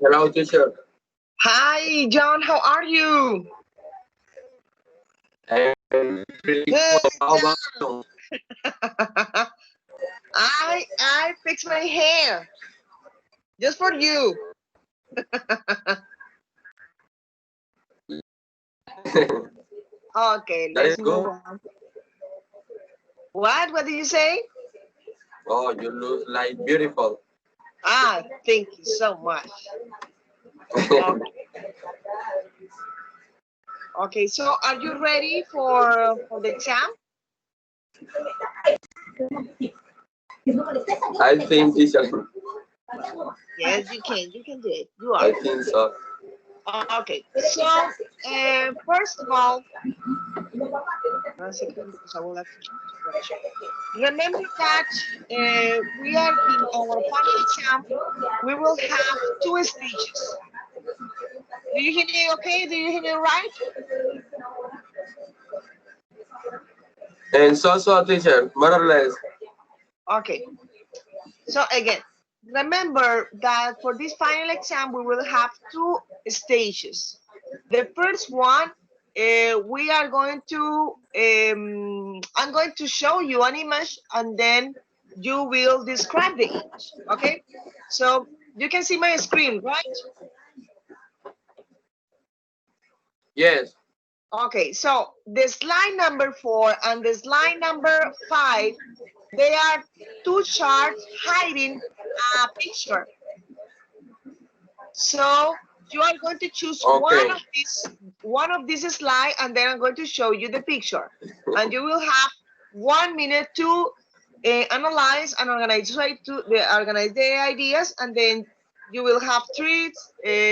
Hello, teacher. Hi, John. How are you? I'm pretty Good, cool. How about John. you? I fixed my hair just for you. Okay, That let's is move good. on. What? What did you say? Oh, you look like beautiful. Ah, thank you so much. Okay, okay. So, are you ready for the exam? I think, teacher. Yes, you can. You can do it. You are. I think so. Okay. So, first of all, one second because I would like to correct you. Remember that we are in our final exam. We will have two stages. Do you hear me okay? Do you hear me right? And so, teacher, more or less. Okay. So again, remember that for this final exam, we will have two stages. The first one, we are going to, I'm going to show you an image and then you will describe the image. Okay. So you can see my screen, right? Yes. Okay, so the slide number 4 and the slide number 5, they are two charts hiding a picture. So you are going to choose Okay. one of these slides, and then I'm going to show you the picture, and you will have 1 minute to analyze and organize the ideas, and then you will have 3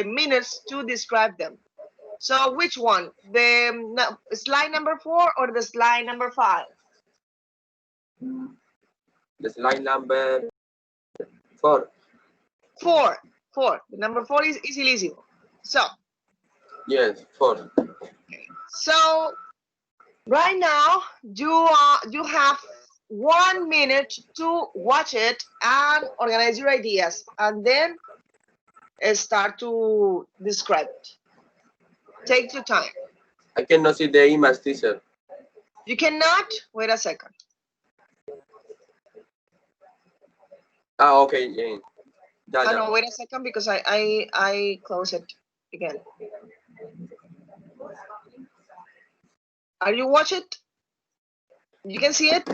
minutes to describe them. So which one? The slide number 4 or the slide number 5? The slide number 4. 4. 4. The number 4 is easy. So, Yes, 4. so right now you have 1 minute to watch it and organize your ideas, and then start to describe it. Take your time. I cannot see the image, teacher. You cannot wait a second. Ah, okay. Yeah. Oh Yeah. no, wait a second because I close it again. Are you watch it? You can see it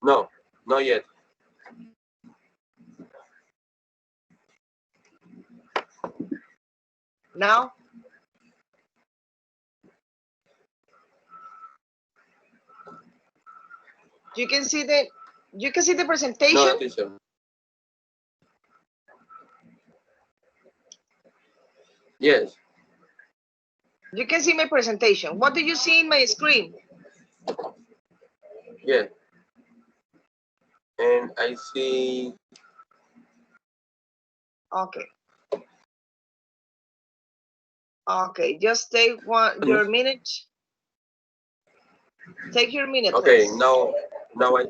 No, not yet. now. You can see the presentation. No, teacher. Yes. You can see my presentation. What do you see in my screen? Yeah. And I see. Okay. Okay, just take your minute. Take your minute, Okay. please. Now I.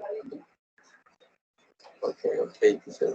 Okay, teacher.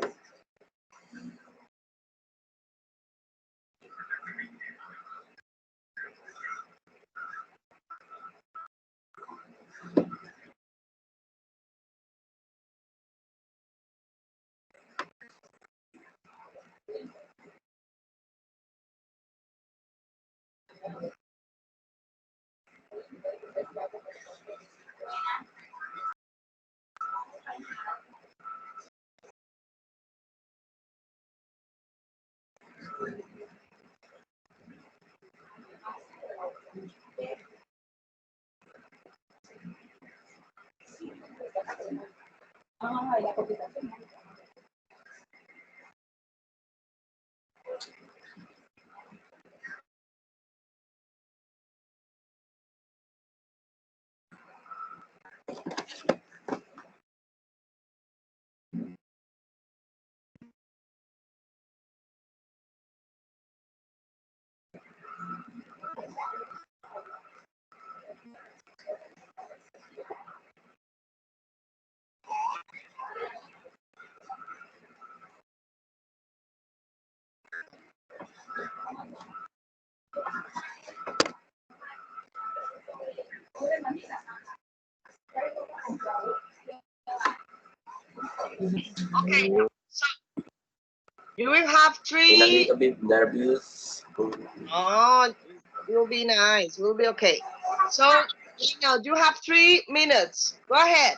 Okay, so you will have I'm a three. little bit nervous. Oh, you'll be nice. We'll be okay. So now you have 3 minutes. Go ahead.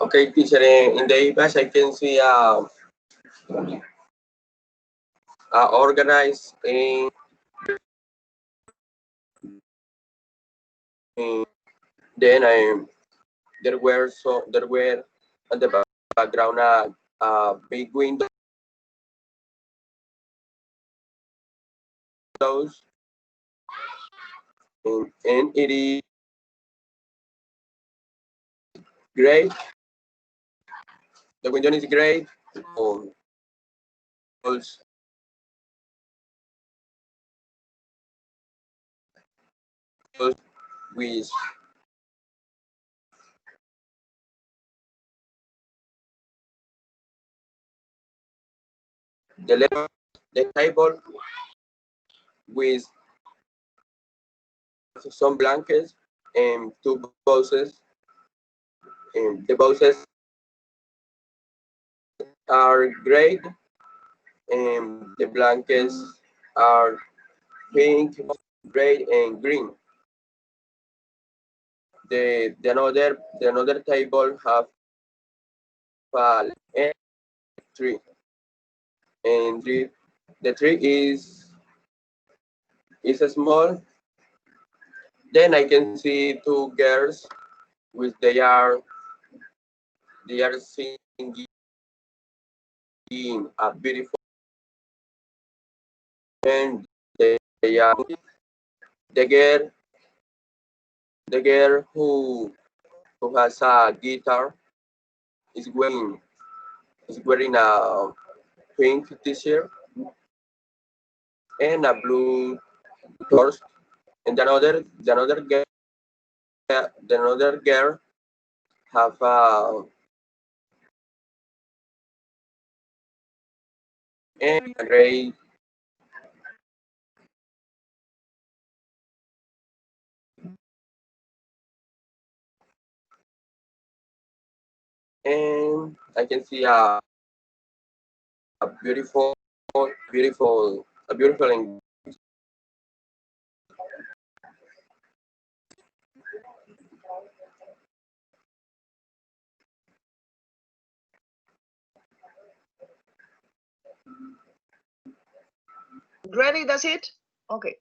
Okay, teacher, in the image I can see organized in then there were on the background big windows and it is great. The window is great. Also, with the table with some blankets and 2 boxes. And the boxes are great, and the blankets are pink, gray, and green. The another table have a tree, and the tree is small. Then I can see 2 girls with they are singing a beautiful, and they are the girl the girl who has a guitar is wearing a pink t-shirt and a blue shorts, and the another girl have a gray, and I can see a beautiful and Ready? That's it? Okay.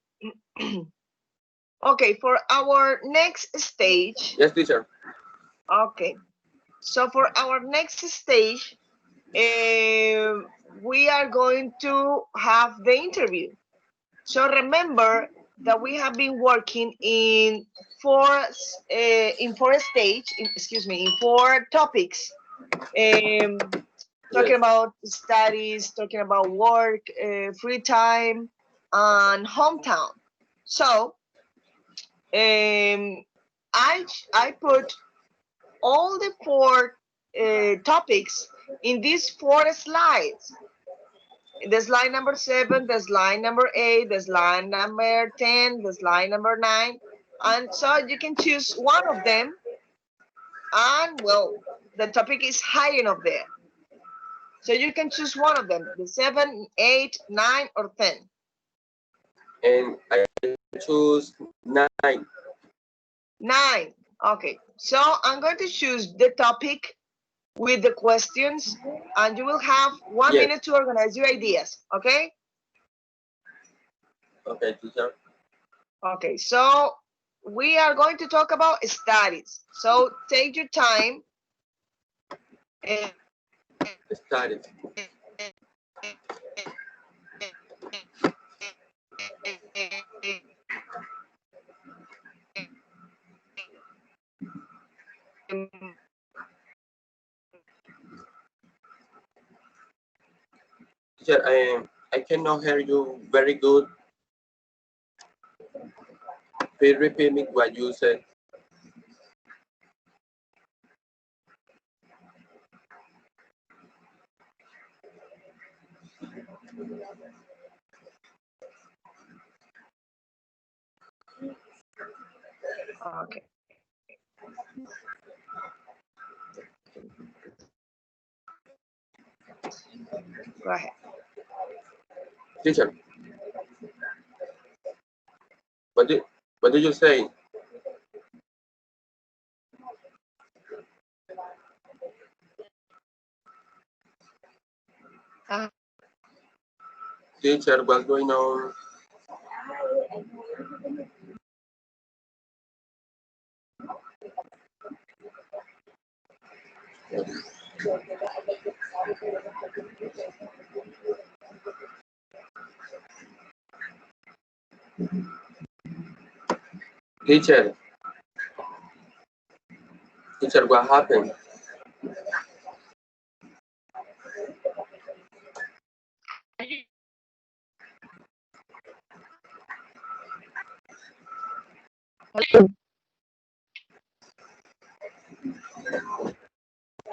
Okay, for our next stage. yes, teacher. Okay. So for our next stage, we are going to have the interview. So remember that we have been working in four topics. Talking Yes. about studies, talking about work, free time, and hometown. So I put all the 4 topics in these 4 slides. The slide number 7, the slide number 8, the slide number 10, the slide number 9, and so you can choose one of them. And well, the topic is high enough there, so you can choose one of them: the 7, 8, 9, or 10. And I choose 9. 9. Okay, so I'm going to choose the topic with the questions, and you will have 1 Yes. minute to organize your ideas. Okay. Okay, teacher. Okay, so we are going to talk about studies. So take your time. Started. Teacher, I cannot hear you very good. Please repeat me what you said. Okay. Go ahead. Teacher, what did you say? Teacher, what's going on? Teacher, teacher, what happened?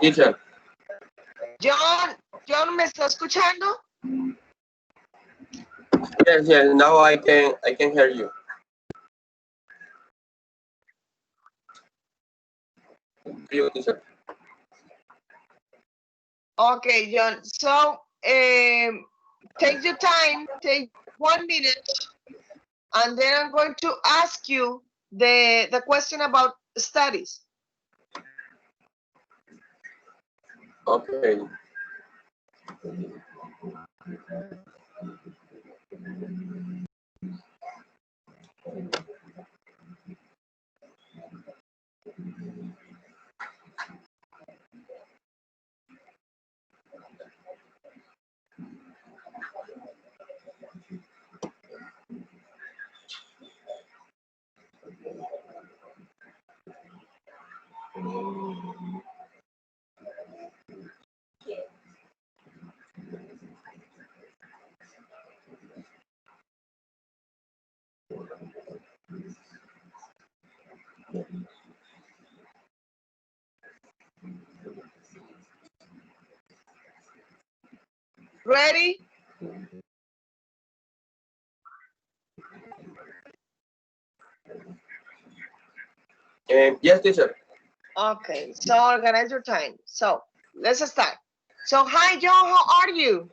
Teacher, John, ¿me está escuchando? yes, now I can hear you. You, teacher. Okay, John. So take your time, take 1 minute, and then I'm going to ask you the question about studies. Okay. Ready? Yes, teacher. Okay, so organize your time. So let's start. So hi, John, how are you?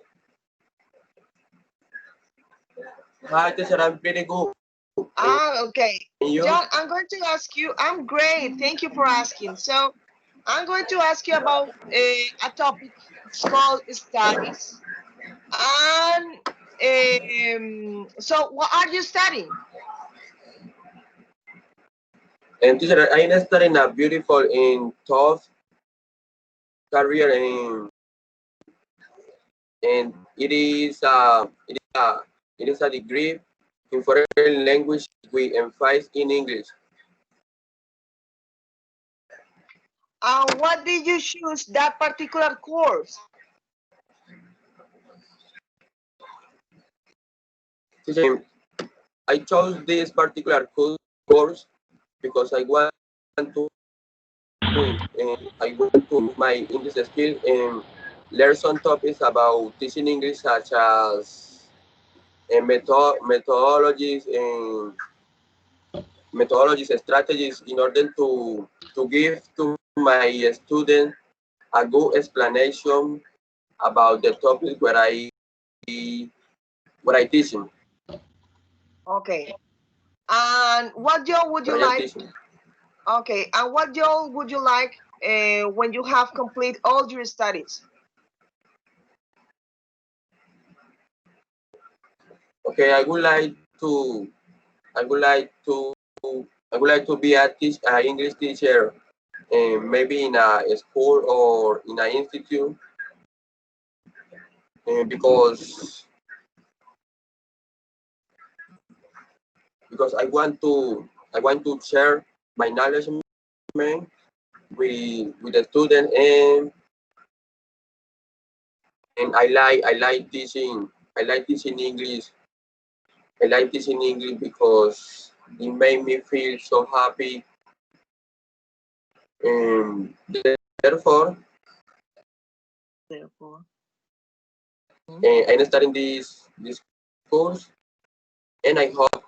Hi, teacher, I'm pretty good. Okay. And you? John, I'm going to ask you, I'm great. Thank you for asking. So I'm going to ask you about a topic. It's called studies. And so what are you studying? And teacher, I am studying a beautiful and tough career, and it is a degree in foreign language with emphasis in English. What did you choose that particular course? Teacher, I chose this particular course because I want to improve my English skill and learn some topics about teaching English, such as methodologies and strategies, in order to give to my students a good explanation about the topic where I teach them. Okay. And what job would you Where I am like? teaching. Okay. And what job would you like when you have complete all your studies? Okay, I would like to be a English teacher, maybe in a school or in an institute, because I want to share my knowledge with the student, and I like teaching English. I like teaching English because it made me feel so happy, and therefore and I'm starting this course, and I hope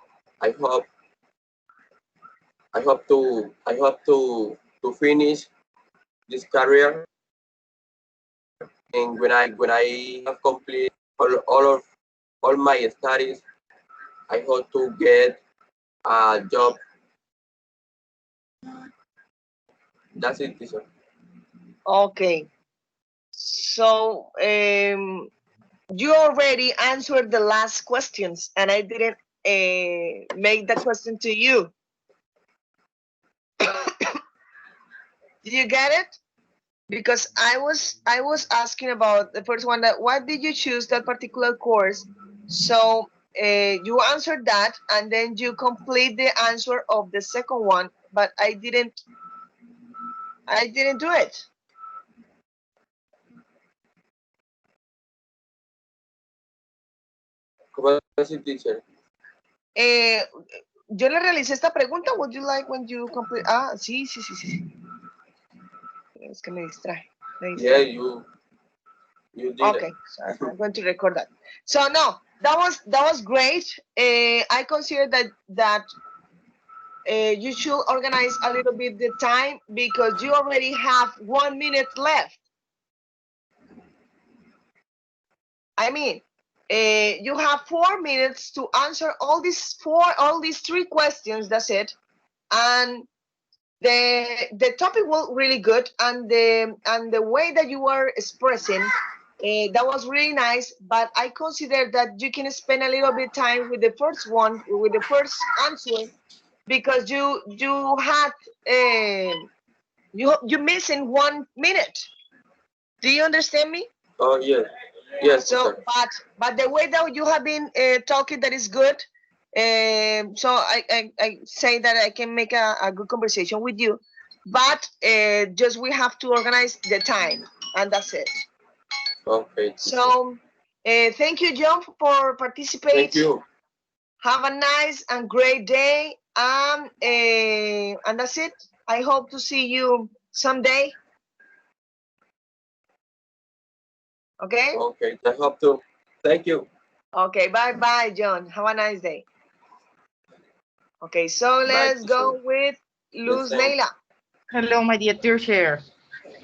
to finish this career. And when I have completed all my studies, I hope to get a job. That's it, teacher. Okay. So you already answered the last questions, and I didn't make that question to you. Did you get it? Because I was asking about the first one, that why did you choose that particular course? So you answered that, and then you complete the answer of the second one, but I didn't do it. ¿Cómo así, teacher? Yo le realicé esta pregunta. Would you like when you complete? Ah, sí. Es que me distrae. Yeah, you did. Okay, sorry, I'm going to record that. So no, that was great. I consider that you should organize a little bit the time, because you already have 1 minute left. I mean, you have 4 minutes to answer all these 3 questions. That's it. And the topic was really good, and the way that you were expressing, that was really nice. But I consider that you can spend a little bit time with the first one, with the first answer, because you had you missing 1 minute. Do you understand me? Oh yeah, yes. So, Teacher. but the way that you have been talking, that is good. So I say that I can make a good conversation with you, but just we have to organize the time, and that's it. Okay. So thank you, John, for participating. Thank you. Have a nice and great day, and that's it. I hope to see you someday. Okay. Okay. I hope to. Thank you. Okay. Bye, John. Have a nice day. Okay. So let's go with Luz Leila. Hello, my dear teacher.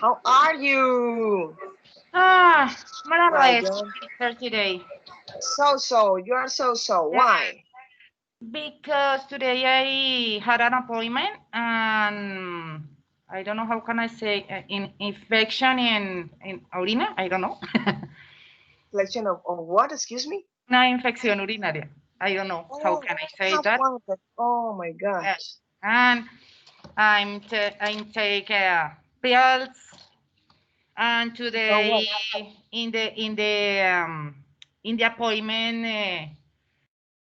How are you? Marvelous teacher today. So. You are so. Why? Because today I had an appointment and I don't know how can I say infection in orina. I don't know. Infection of what? Excuse me. Una infección urinaria. I don't know how can I say that. Oh my gosh. Yes. And I'm take pills. And today in the appointment,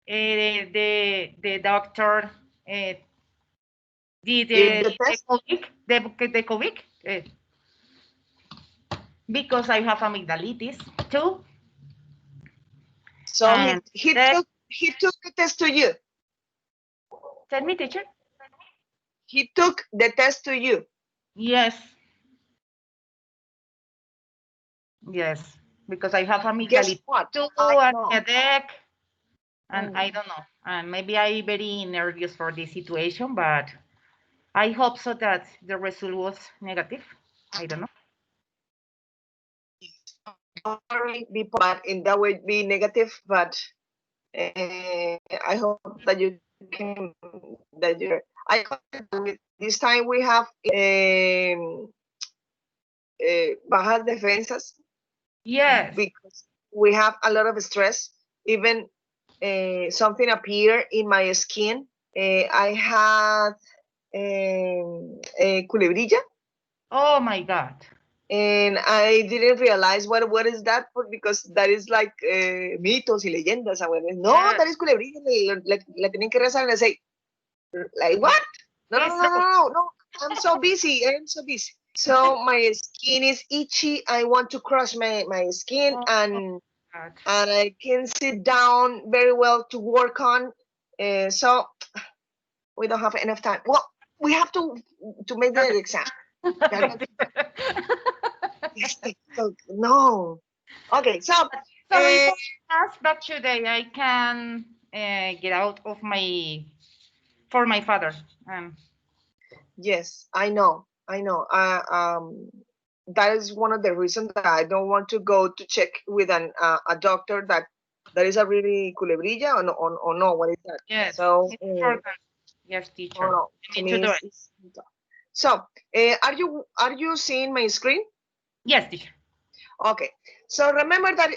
the doctor did the COVID because I have amygdalitis too. So he took the test to you. Tell me, teacher. He took the test to you. Yes. Yes, because I have amygdalitis too, and headache, and I don't know. And maybe I'm very nervous for this situation, but I hope so that the result was negative. I don't know. Sorry, but in that way be negative, but I hope that you can this time we have bajas defensas. Yes. Because we have a lot of stress. Even something appeared in my skin. I had culebrilla. Oh my God. And I didn't realize what is that, because that is like mitos y leyendas. No, that is culebrilla. La tienen que rezar and I say, like what? No. I'm so busy. So my skin is itchy. I want to crush my skin, and I can sit down very well to work on. So we don't have enough time. Well, we have to make the exam. So, no. Okay, so Sorry for us, but today I can get out of for my father. Yes, I know. That is one of the reasons that I don't want to go to check with a doctor that is a really culebrilla or no, what is that? Yes, so it's important. Yes, teacher. no, You need to do it. So are you seeing my screen? Yes, teacher. Okay, so remember that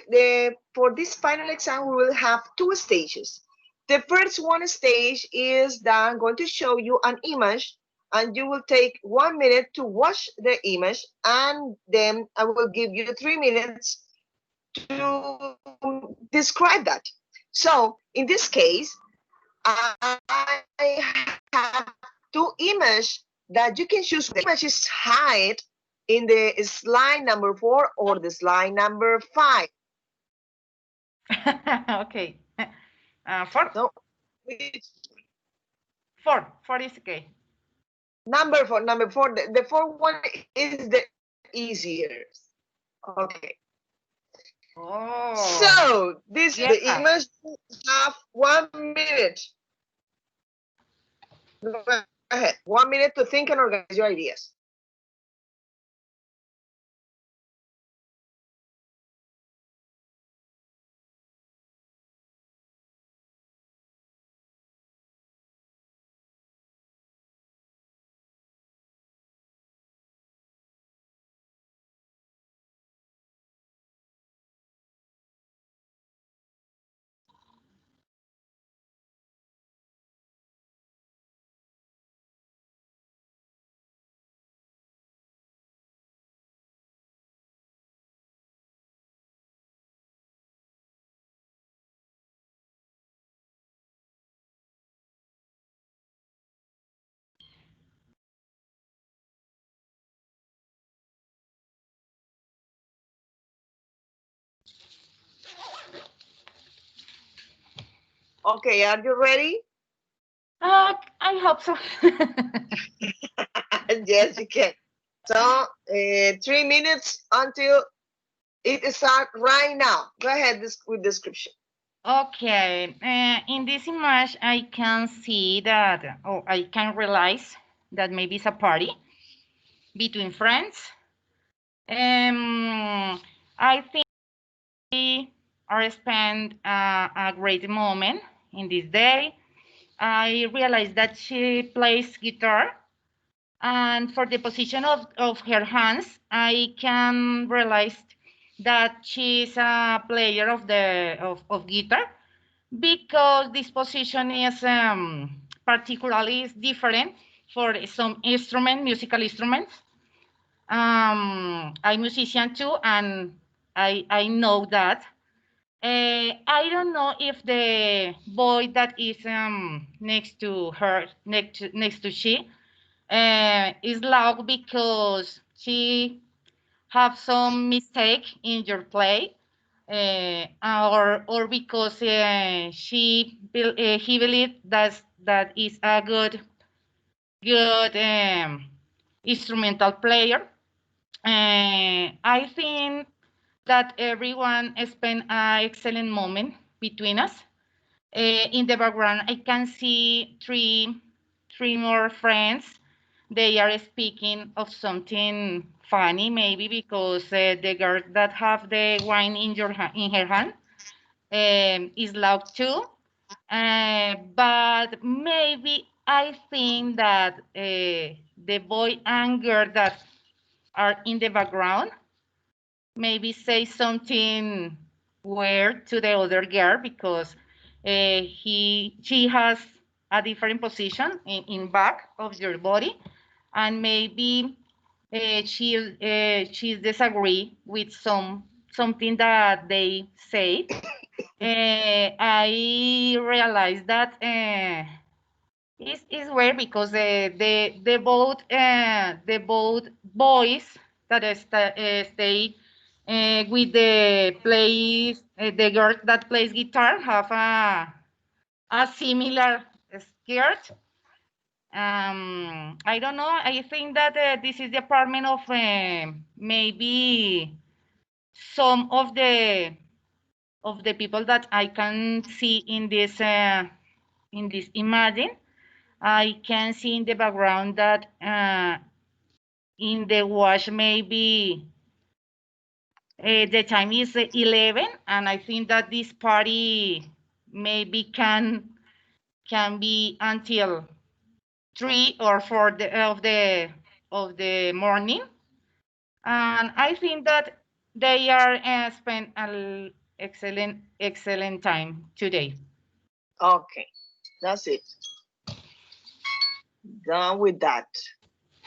for this final exam we will have two stages. The first one stage is that I'm going to show you an image and you will take 1 minute to watch the image, and then I will give you 3 minutes to describe that. So in this case, I have two images that you can choose. The image is hide in the slide number 4 or the slide number 5. Okay. 4. No, 4 is okay. Number 4. The 4th one is the easier. Okay. Oh. So the image have 1 minute. Go ahead. 1 minute to think and organize your ideas. Okay, are you ready? I hope so. Yes, you can. So 3 minutes until it starts right now. Go ahead with description. Okay, in this image, I can see that, I can realize that maybe it's a party between friends. I think we are spend a great moment in this day. I realized that she plays guitar, and for the position of her hands, I can realize that she's a player of guitar, because this position is particularly different for some musical instruments. I'm a musician too, and I know that. I don't know if the boy that is next to her, next to she, is loud because she have some mistake in your play, or because he believe that is a good instrumental player. I think that everyone spent an excellent moment between us. In the background, I can see three more friends. They are speaking of something funny, maybe because the girl that have the wine in her hand is loud too. But maybe I think that the boy and girl that are in the background maybe say something weird to the other girl, because she has a different position in back of your body, and maybe she disagree with something that they say. I realized that it's weird, because the both boys that stay with the girl that plays guitar have a similar skirt. I don't know. I think that this is the apartment of maybe some of the the people that I can see in this imagine. I can see in the background that in the watch maybe the time is 11, and I think that this party maybe can be until 3 or 4 of the morning, and I think that they are spend an excellent time today. Okay, that's it. Done with that.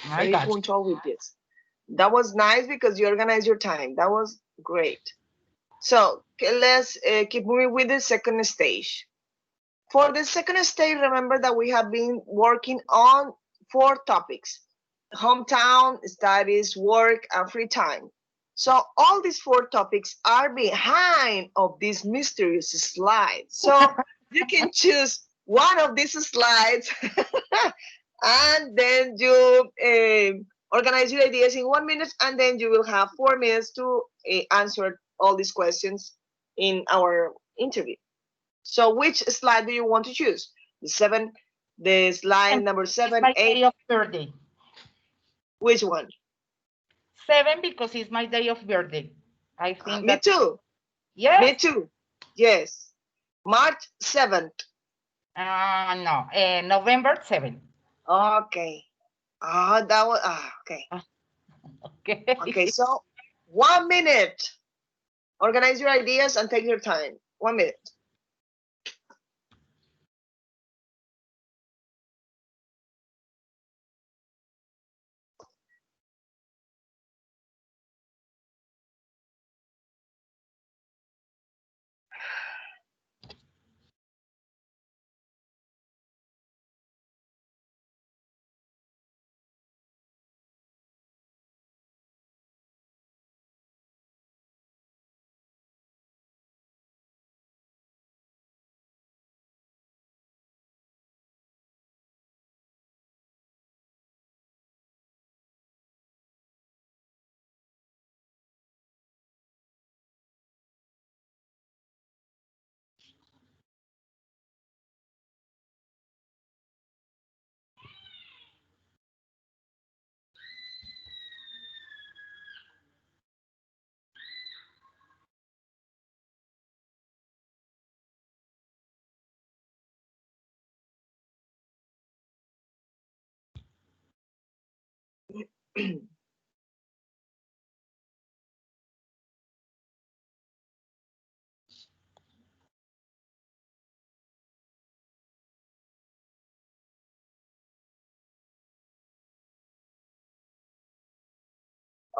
I got you. With this. That was nice because you organized your time. That was great. So let's keep moving with the second stage. For the second stage, remember that we have been working on 4 topics: hometown, studies, work, and free time. So all these 4 topics are behind of this mysterious slide. So you can choose one of these slides and then you organize your ideas in 1 minute, and then you will have 4 minutes to answer all these questions in our interview. So which slide do you want to choose? The slide number 7, my 8? Day of birthday. Which one? 7, because it's my day of birthday. I think me too. Yes. Me too. Yes. March 7th. No, November 7th. Okay. That was okay. Okay. Okay, so 1 minute. Organize your ideas and take your time. 1 minute.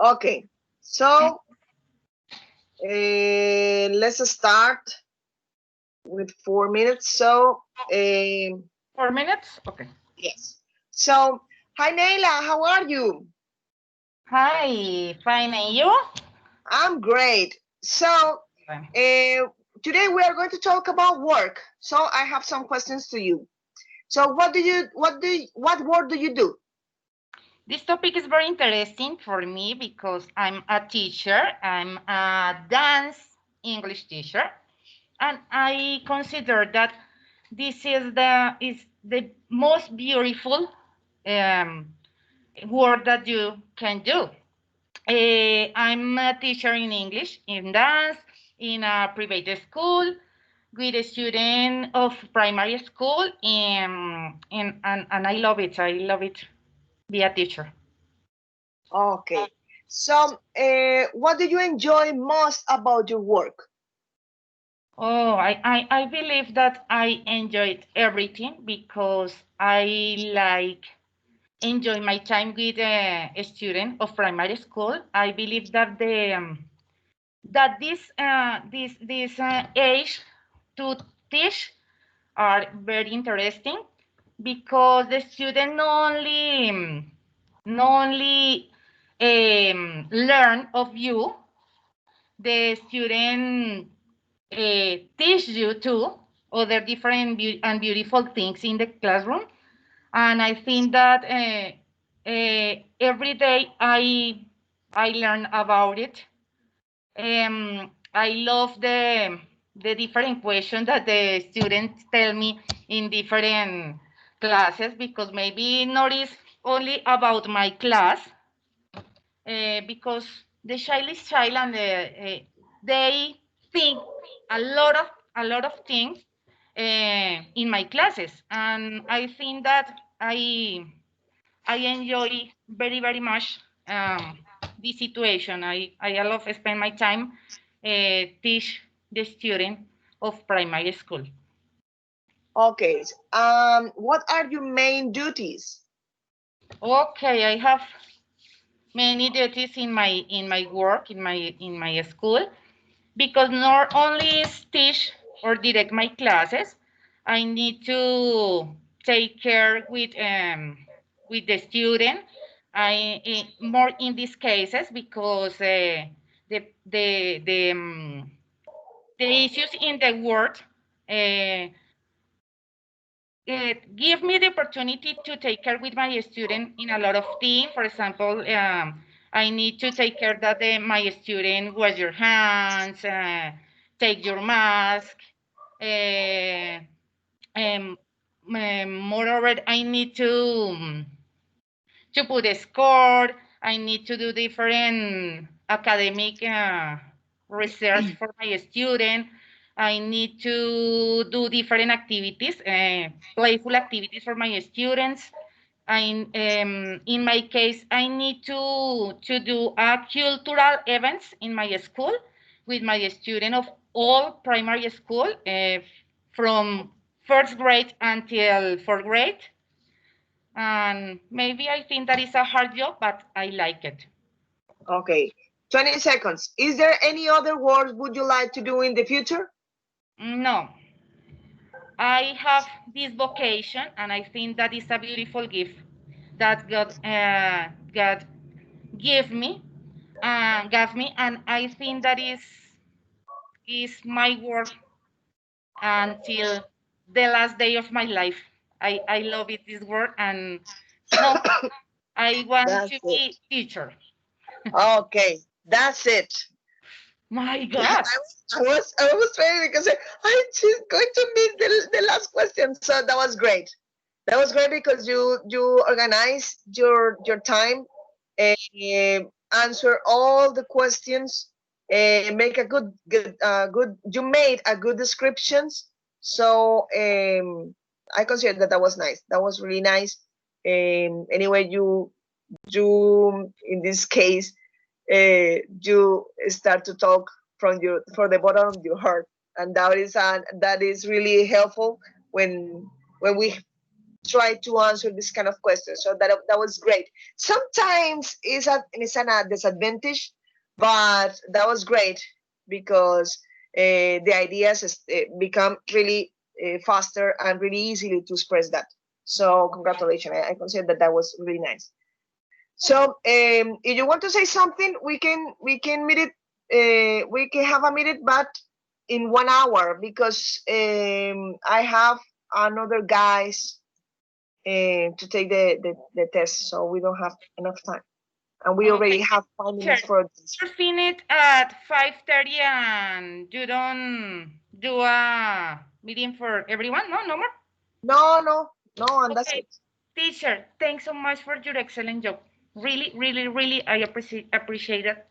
Okay, so let's start with 4 minutes. So 4 minutes? Okay. Yes. So, hi Neila, how are you? Hi, fine, and you? I'm great. So today we are going to talk about work. So I have some questions to you. So what work do you do? This topic is very interesting for me because I'm a teacher. I'm a dance English teacher, and I consider that this is the most beautiful work that you can do. I'm a teacher in English, in dance, in a private school, with a student of primary school, and I love it. I love it, be a teacher. Okay. So what do you enjoy most about your work? Oh, I believe that I enjoyed everything because I enjoy my time with a student of primary school. I believe that this age to teach are very interesting because the student not only learn of you, the student teach you too other different and beautiful things in the classroom. And I think that every day I learn about it. I love the different questions that the students tell me in different classes, because maybe not is only about my class, because the child is child and they think a lot of things in my classes, and I think that I enjoy very, very much this situation. I love spend my time teach the student of primary school. Okay. What are your main duties? Okay, I have many duties in my work in my school, because not only is teach or direct my classes, I need to take care with the student. More in these cases, because the issues in the world give me the opportunity to take care with my student in a lot of things. For example, I need to take care that my student wash your hands, take your mask. Uh, um, Moreover, I need to put a score. I need to do different academic research for my student. I need to do different activities, playful activities for my students. In my case, I need to do cultural events in my school with my student of all primary school, from first grade until fourth grade. And maybe I think that is a hard job, but I like it. Okay, 20 seconds. Is there any other work would you like to do in the future? No, I have this vocation, and I think that is a beautiful gift that God gave me, and I think that is my work until the last day of my life. I love it, this work, and no, I want That's to it. be teacher. Okay, that's it. My God. I was trying because I'm just going to miss the last question. So that was great. That was great because you organized your time, answer all the questions, make a good. You made a good descriptions. So I consider that was nice. That was really nice. Anyway, you in this case you start to talk from the bottom of your heart, and that is really helpful when we try to answer this kind of questions. So that was great. Sometimes it's a disadvantage, but that was great because the ideas become really faster and really easily to express that. So congratulations. I consider that was really nice. So if you want to say something, we can meet it. We can have a meeting, but in 1 hour because I have another guys to take the test, so we don't have enough time, and we already Okay. have 5 minutes Sure. for this. You're finished at 5:30 and you don't do a meeting for everyone? No, no more? No, and that's Okay. it. Teacher, thanks so much for your excellent job. Really, really, really, I appreciate it.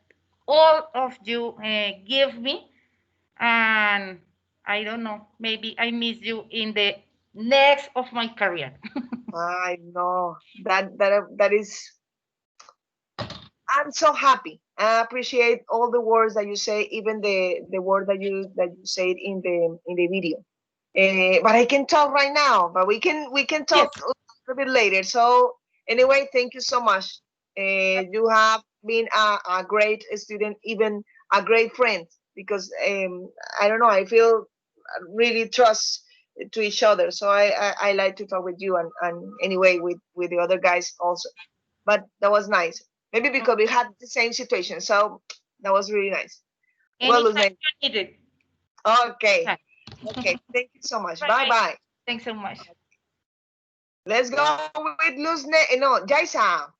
All of you give me, and I don't know, maybe I miss you in the next of my career. I know that is. I'm so happy. I appreciate all the words that you say, even the word that you said in the video. But I can talk right now. But we can Yes. talk a little bit later. So anyway, thank you so much. You have been a great student, even a great friend, because I don't know. I feel really trust to each other. So I like to talk with you and anyway with the other guys also. But that was nice. Maybe because we had the same situation. So that was really nice. Well, Anytime Luzne. you need it. Okay. Bye. Okay. Thank you so much. Bye Bye. bye. Thanks so much. Let's go with Luzne. No, Jaisa.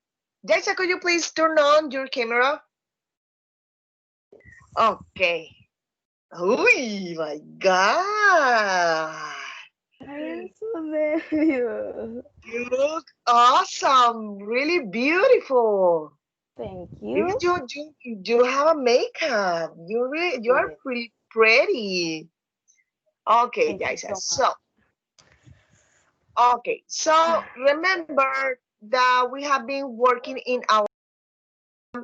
Jaisa, could you please turn on your camera? Okay. Oh my God. I am so nervous. You look awesome, really beautiful. Thank Even you. you have a makeup. You're Yes, pretty pretty. Okay, thank you guys. so much. So remember that we have been working in our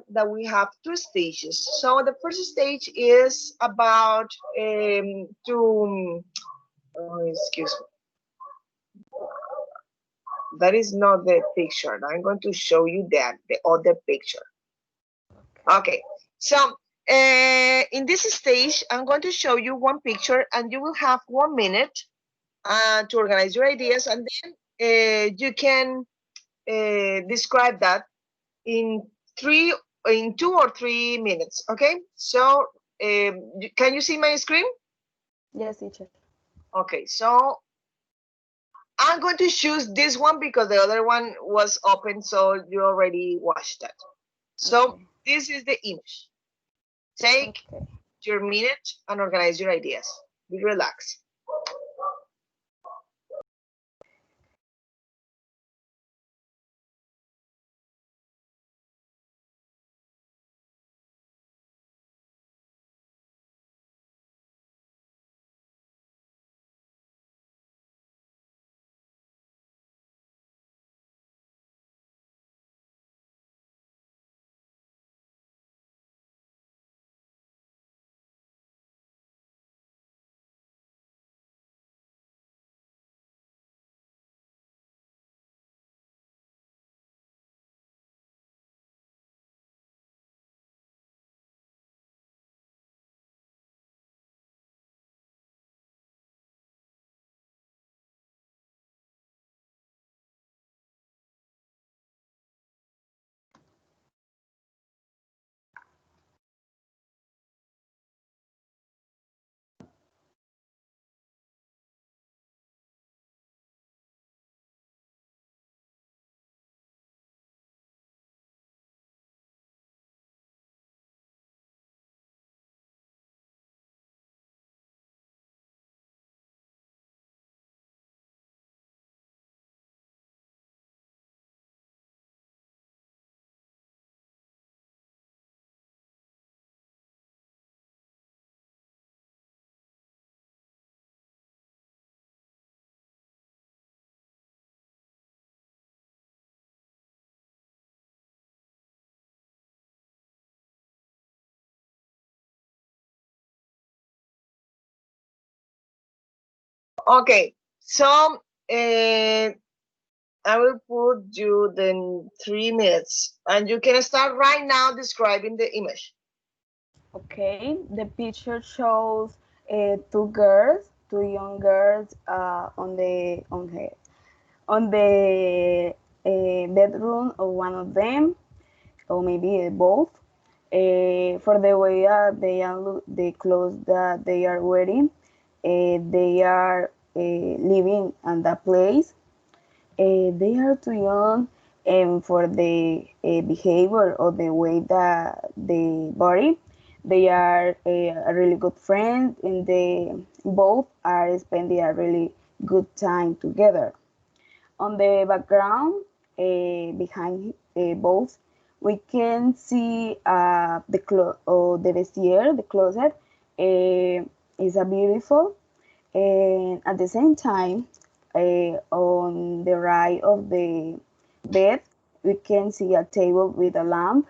that we have two stages. So the first stage is about to excuse me. That is not the picture. I'm going to show you that the other picture. Okay. Okay, so in this stage, I'm going to show you one picture and you will have 1 minute to organize your ideas, and then you can describe that in three, in 2 or 3 minutes. Okay, so can you see my screen? Yes, teacher. Okay, so I'm going to choose this one because the other one was open, so you already watched that. So Okay. this is the image. Take Okay. your minute and organize your ideas. Be relaxed. Okay, so I will put you the 3 minutes, and you can start right now describing the image. Okay. The picture shows two girls, two young girls, on the bedroom of one of them, or maybe both. For the way the clothes that they are wearing, they are living in that place. They are too young for the behavior or the way that the body. They are a really good friend, and they both are spending a really good time together. On the background, behind both, we can see the vestiaire, the closet, is a beautiful, and at the same time, on the right of the bed, we can see a table with a lamp,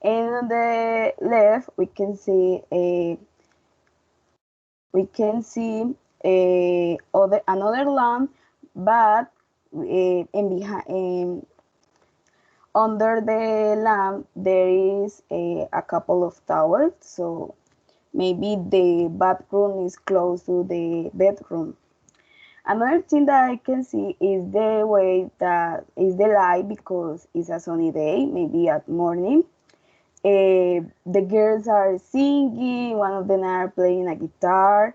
and on the left, we can see another lamp, but under the lamp there is a couple of towels, so maybe the bathroom is close to the bedroom. Another thing that I can see is the way that is the light, because it's a sunny day, maybe at morning. The girls are singing, one of them are playing a guitar,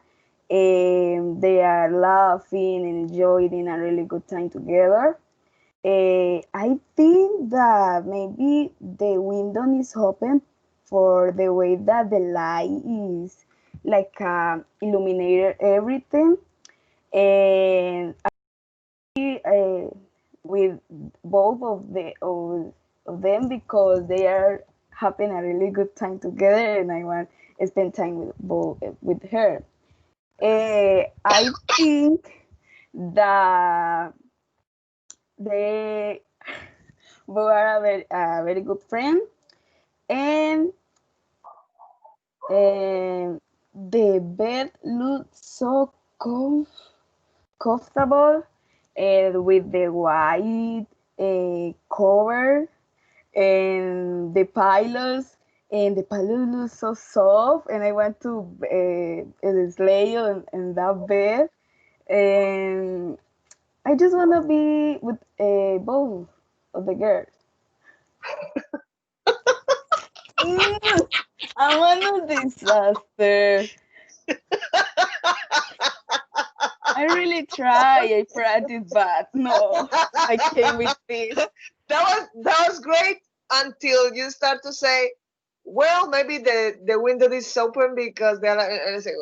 and they are laughing and enjoying a really good time together. I think that maybe the window is open for the way that the light like illuminated everything, and with both of them because they are having a really good time together, and I want to spend time with both with her. I think that they both are a very good friend, and the bed looks so comfortable, with the white cover, and the pillows look so soft, and I want to lay on that bed, and I just want to be with both of the girls. I want a disaster. I really try. I practice, but no, I came with this. That was great until you start to say, well, maybe the window is open because they're like, and I say,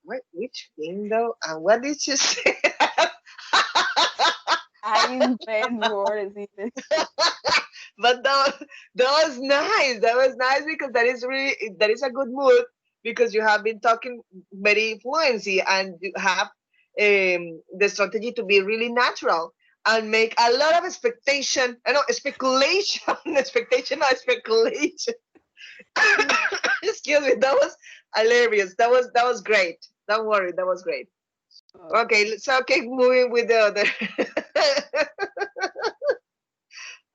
what, which window? And what did you say? I invent words even. But that was nice. That was nice because that is a good mood because you have been talking very fluency and you have the strategy to be really natural and make a lot of expectation. I know speculation, expectation, or speculation. Excuse me. That was hilarious. That was great. Don't worry. That was great. Okay, so keep moving with the other.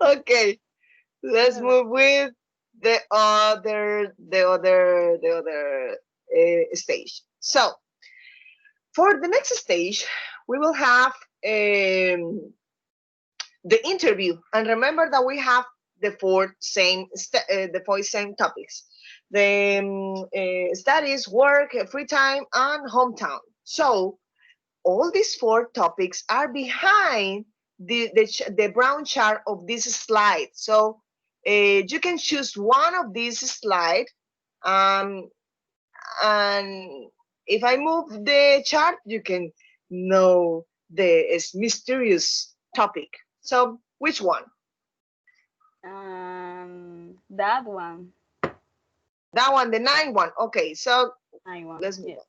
Okay. Let's move with the other stage. So for the next stage, we will have the interview, and remember that we have the four same topics: the studies, work, free time, and hometown. So all these four topics are behind the brown chart of this slide. So you can choose one of these slides, and if I move the chart, you can know the mysterious topic. So which one? That one. That one, the 9th one. Okay, so let's move on.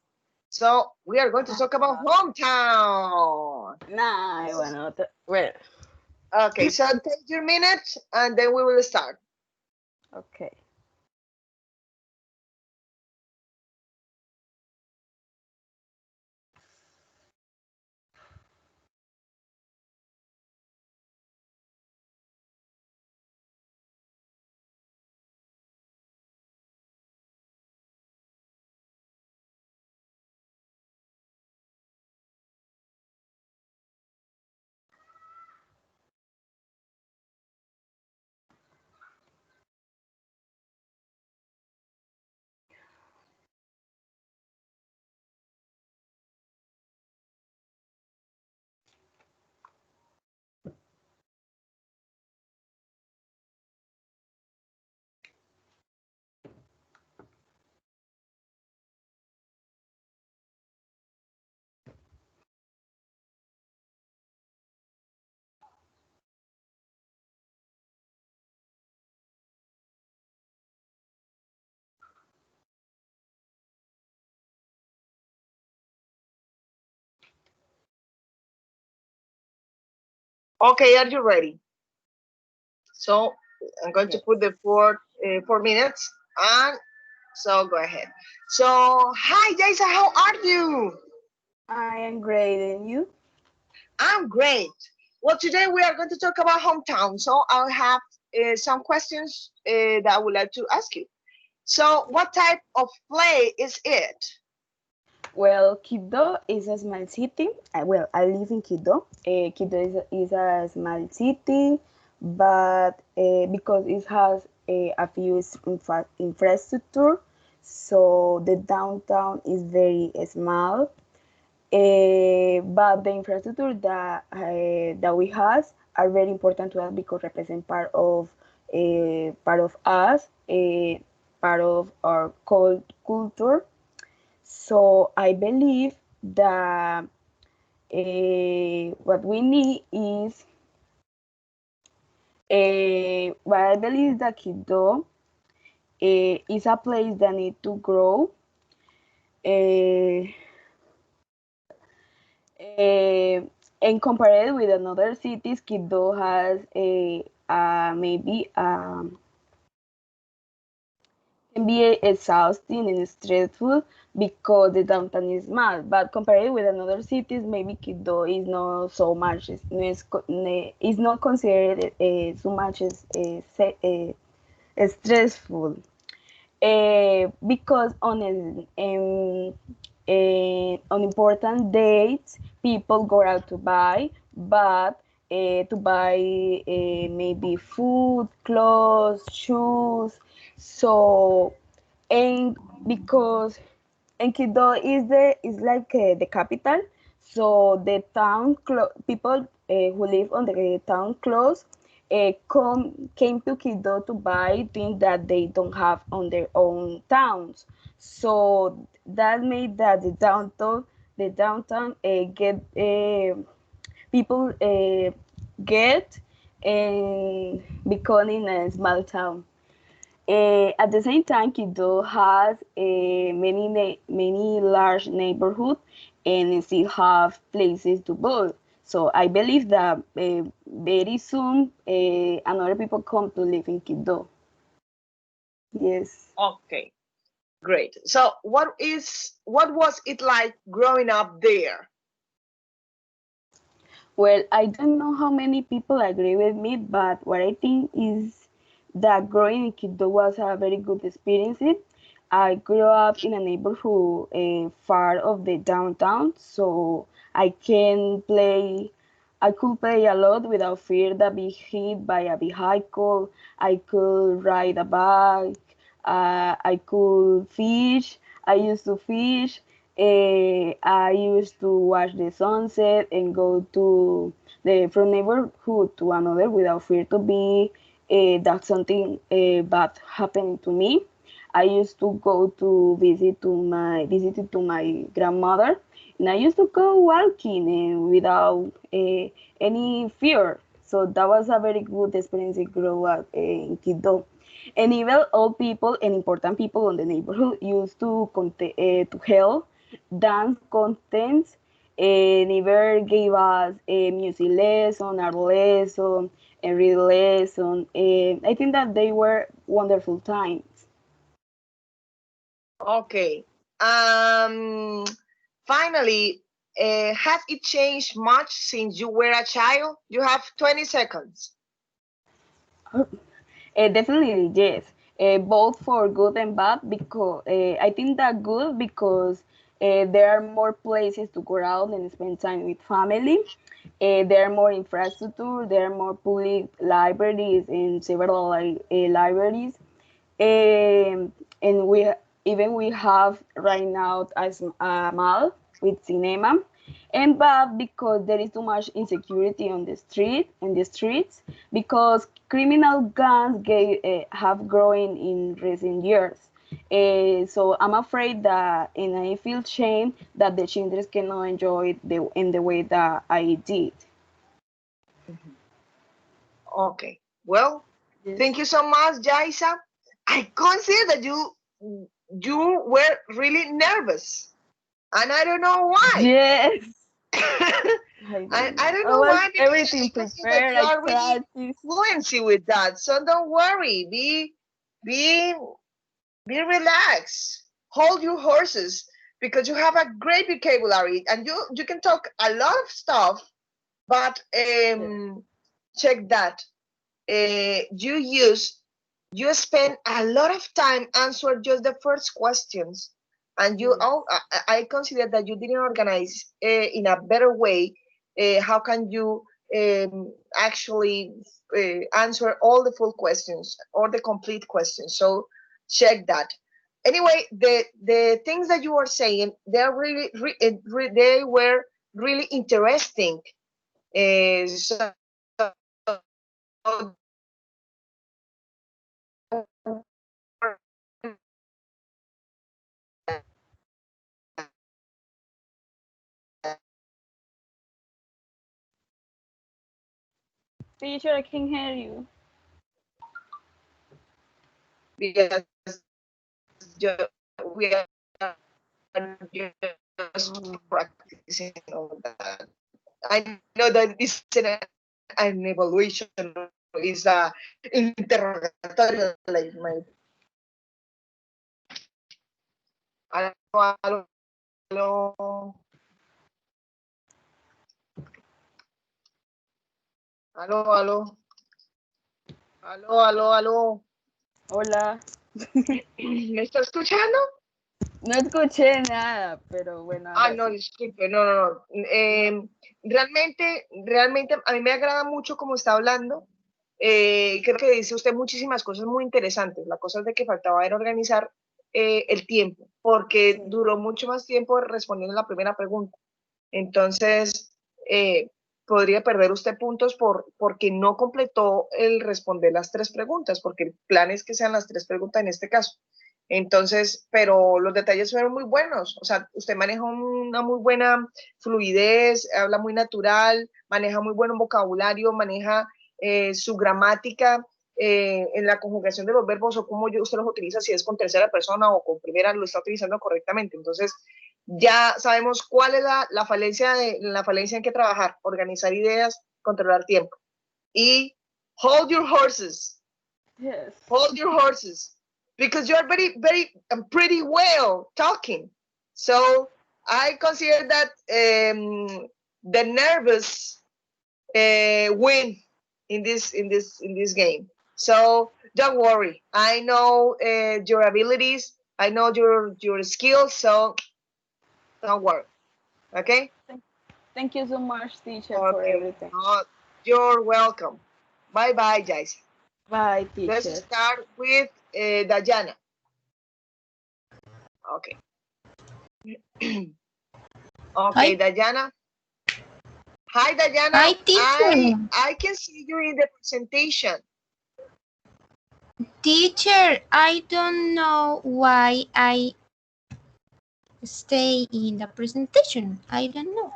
So we are going to talk about hometown. Well. Okay, so take your minute and then we will start. Okay. Okay, are you ready? So I'm going to put the 4 minutes, and so go ahead. So hi Jaisa, how are you? I am great, and you? I'm great. Well, today we are going to talk about hometown. So I'll have some questions that I would like to ask you. So what type of play is it? Well, Quito is a small city. Well, I live in Quito. Quito is a small city, but because it has a few infrastructure, so the downtown is very small. But the infrastructure that we have are very important to us because represent part of us, part of our culture. So I believe that what we need is what I believe is that Quito is a place that needs to grow. Uh, and compared with another cities, Quito has maybe can be exhausting and stressful because the downtown is small. But compared with another cities, maybe Quito is not so much. Is not considered so much as stressful. Because on important dates, people go out to buy, but to buy maybe food, clothes, shoes. So, and because Enkido is like the capital, so the people who live on the town close came to Kido to buy things that they don't have on their own towns. So that made that the downtown get people get and becoming a small town. At the same time, Quito has many large neighborhoods and still have places to build. So I believe that very soon another people come to live in Quito. Yes. Okay, great. So what was it like growing up there? Well, I don't know how many people agree with me, but what I think is that growing in Quito was a very good experience. I grew up in a neighborhood far of the downtown, so I can play. I could play a lot without fear that be hit by a vehicle. I could ride a bike. I could fish. I used to fish. I used to watch the sunset and go to the from neighborhood to another without fear to be that something bad happened to me. I used to go to visit to my grandmother, and I used to go walking without any fear. So that was a very good experience to grow up in Quito. And even old people and important people in the neighborhood used to help dance contents and never gave us a music lesson, art lesson, a read lesson. And I think that they were wonderful times. Okay. Finally, has it changed much since you were a child? You have 20 seconds. Definitely, yes. Both for good and bad because I think that good because there are more places to go out and spend time with family. There are more infrastructure. There are more public libraries and several libraries. And we have right now as a mall with cinema, and but because there is too much insecurity on the streets, because criminal gangs have grown in recent years. So I'm afraid that, and I feel shame that the children cannot enjoy it in the way that I did. Okay. Well, Yes. thank you so much, Jaisa. I consider that you were really nervous, and I don't know why. Yes. I don't I know was why, because everything I consider that prepared. you I are really practiced. fluency with that. So don't worry. Be be relaxed. Hold your horses, because you have a great vocabulary and you can talk a lot of stuff. But check that. You spend a lot of time answer just the first questions, and Yes. I consider that you didn't organize in a better way. How can you actually answer all the full questions or the complete questions? So check that. Anyway, the things that you were saying, they're they were really interesting. So Teacher, I can hear you. Yes, we are just practicing on that. I know that this is an evaluation, is a interrogatorio, like my. Aló, aló, aló, aló, aló, aló, aló. Hola. ¿Me está escuchando? No escuché nada, pero bueno. No, disculpe, no. Realmente a mí me agrada mucho cómo está hablando. Creo que dice usted muchísimas cosas muy interesantes. La cosa es de que faltaba era organizar el tiempo, porque duró mucho más tiempo respondiendo la primera pregunta. Entonces, podría perder usted puntos porque no completó el responder las 3 preguntas, porque el plan es que sean las 3 preguntas en este caso. Entonces, pero los detalles fueron muy buenos. O sea, usted maneja una muy buena fluidez, habla muy natural, maneja muy buen vocabulario, maneja su gramática en la conjugación de los verbos o cómo usted los utiliza, si es con tercera persona o con primera, lo está utilizando correctamente. Entonces, ya sabemos cuál es la falencia en que trabajar, organizar ideas, controlar tiempo. Y hold your horses. Yes. Hold your horses, because you're very pretty well talking. So I consider that the nervous win in this game. So don't worry. I know your abilities. I know your skills. So don't worry. Okay. Thank you so much, teacher, for everything. You're welcome. Bye bye, guys. Bye, teacher. Let's start with Dayana. Okay. Okay, Dayana. Hi, Dayana. Hi, teacher. I can see you in the presentation. Teacher, I don't know why I stay in the presentation. I don't know.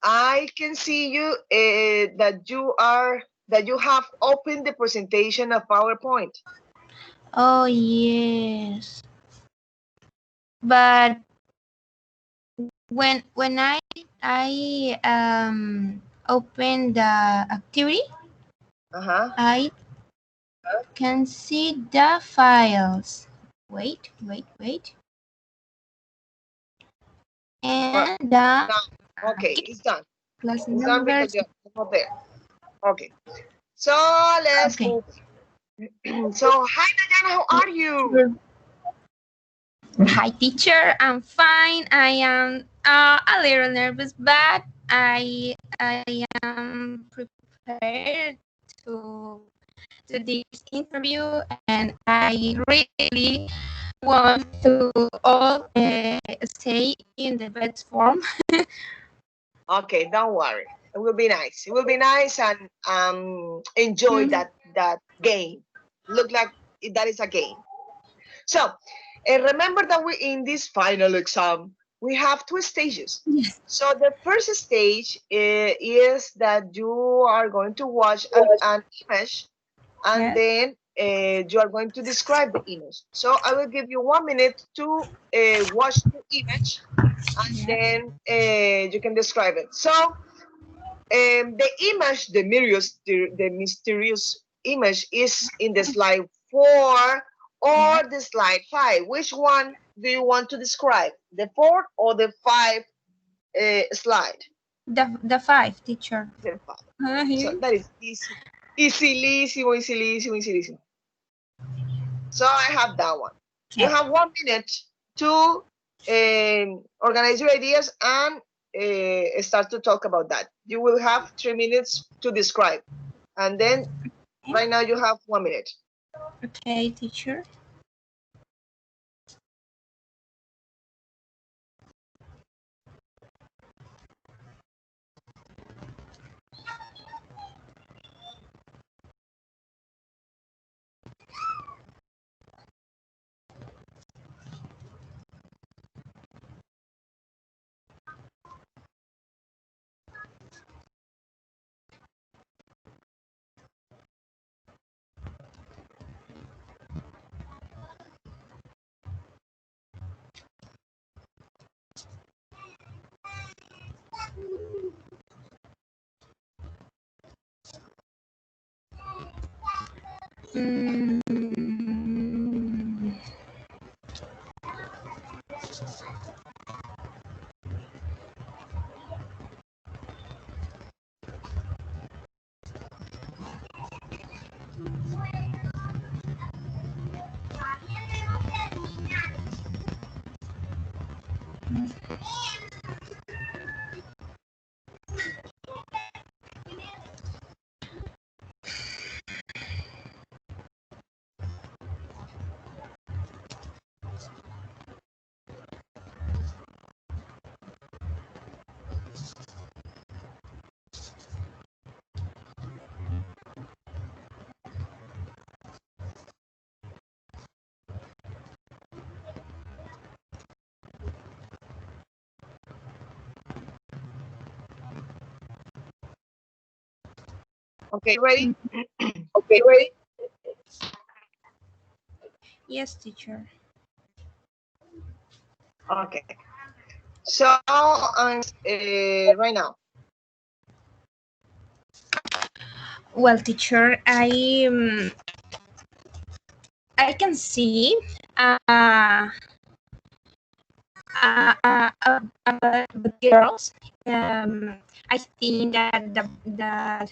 I can see you that you have opened the presentation of PowerPoint. Oh, yes. But when I open the activity, I can see the files. Wait. And okay, it's done. Class it's done because you're not there. Okay. So let's move. So hi, Dayana, how are you? Hi, teacher. I'm fine. I am a little nervous, but I am prepared to this interview, and I really want to all stay in the best form. Okay, don't worry. It will be nice. It will be nice, and enjoy that game. Look like that is a game. So remember that we in this final exam we have 2 stages. Yes. So the first stage is that you are going to watch an image, and then you are going to describe the image. So I will give you 1 minute to watch the image, and then you can describe it. So the image, the mysterious image, is in the slide 4 or the slide 5. Which one do you want to describe? The 4th or the 5 slide? The 5, teacher. The 5. So that is easy. Easy. So I have that one. You have 1 minute to organize your ideas and start to talk about that. You will have 3 minutes to describe, and then right now you have 1 minute. Okay, teacher. Mm, Okay, ready? Okay, ready? yes, teacher. Okay. So, right now. Well, teacher, I can see uh, the girls. I think that that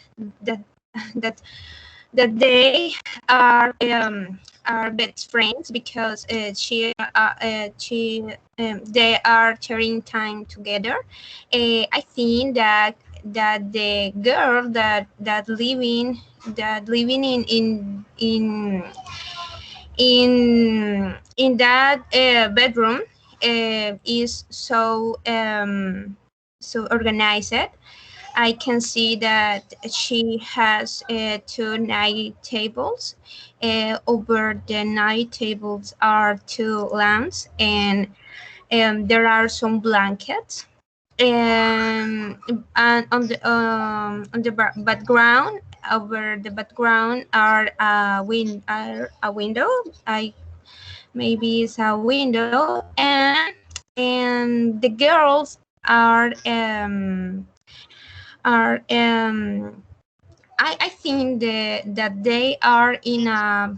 that they are best friends because they are sharing time together. I think that the girl that living in that bedroom is so organized. I can see that she has two night tables. Over the night tables are two lamps, and there are some blankets. And on the background, over the background are a window. I maybe it's a window, and the girls are I think that they are in a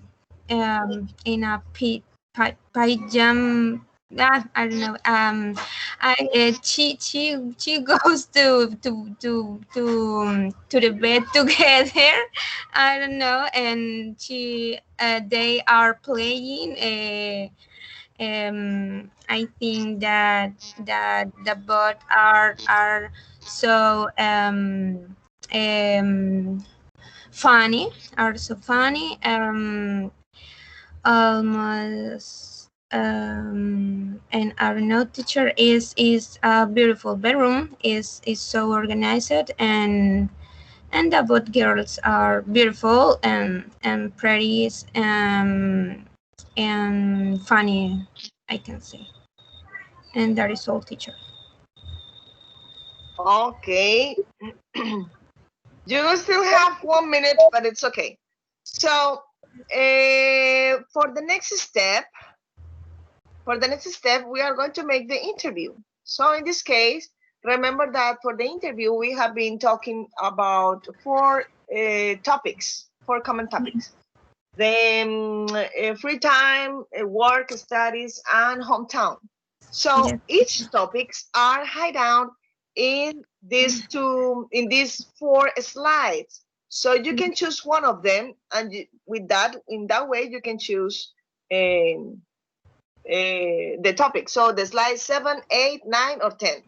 pajam. I don't know. She goes to the bed together. I don't know, and they are playing. I think that the both are so funny, are so funny. Almost and our note teacher is a beautiful bedroom, is so organized, and the both girls are beautiful and pretty, and funny, I can say. And that is all, teacher. Okay. You still have 1 minute, but it's okay. So, for the next step, we are going to make the interview. So in this case, remember that for the interview, we have been talking about four topics, four common topics. The free time, work, studies, and hometown. So Yes. each topics are hide down in these four slides. So you can choose one of them, and in that way, you can choose the topic. So the slide 7, 8, 9, or 10.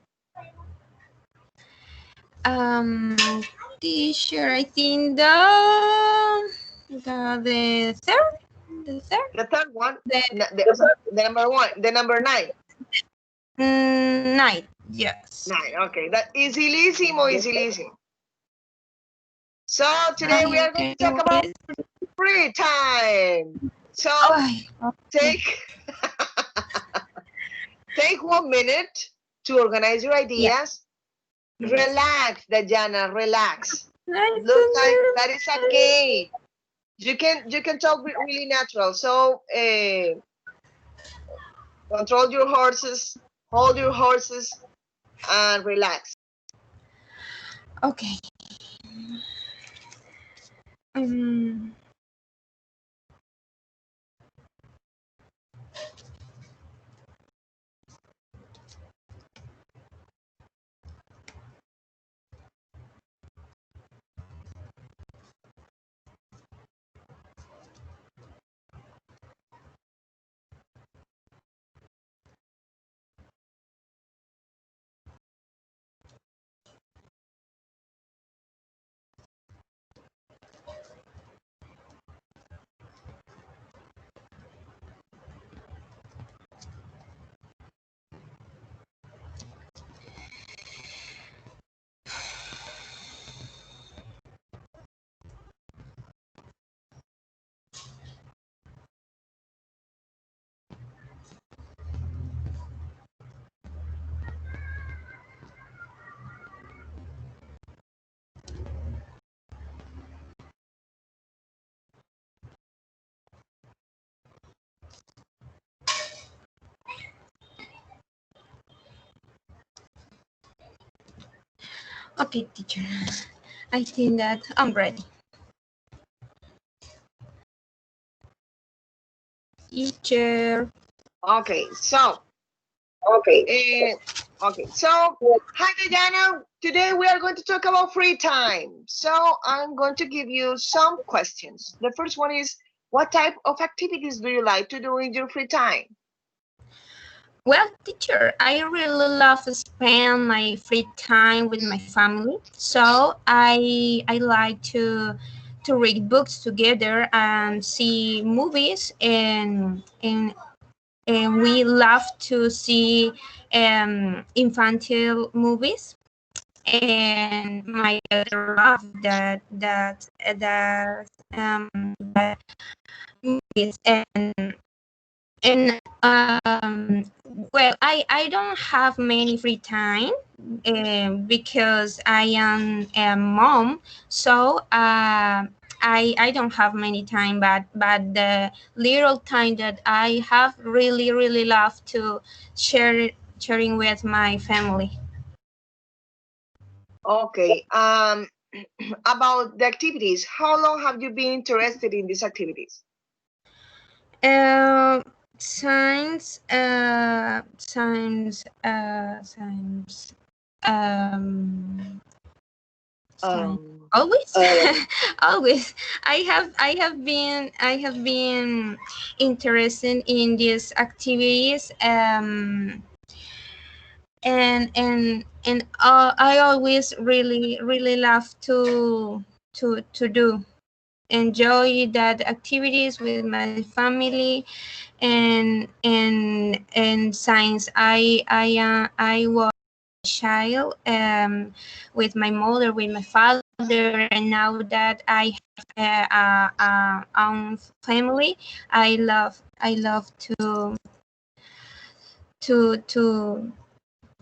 Teacher, I think the third, the third, The third one, the the number one, the number 9. night. Yes. 9. Okay, that easy-lissimo, easy-lissimo. So today we are going to talk about free time. So take 1 minute to organize your ideas. Yeah. Relax, Dajana, relax. Looks like that is okay. You can talk really natural. So control your horses, hold your horses, and relax. Okay. Okay, teacher. I think that I'm ready. Teacher. Okay, so hi Diana. Today we are going to talk about free time. So I'm going to give you some questions. The first one is, what type of activities do you like to do in your free time? Well, teacher, I really love to spend my free time with my family. So I like to read books together and see movies, and we love to see infantile movies. And my daughter love that movies. And well, I don't have many free time because I am a mom, so I don't have many time, but the little time that I have, really love to sharing with my family. Okay. About the activities, how long have you been interested in these activities? Science, always. Always. I have been interested in these activities, and I always really love to do enjoy that activities with my family. And since I was a child, with my mother, with my father, and now that I have a own family, I love to to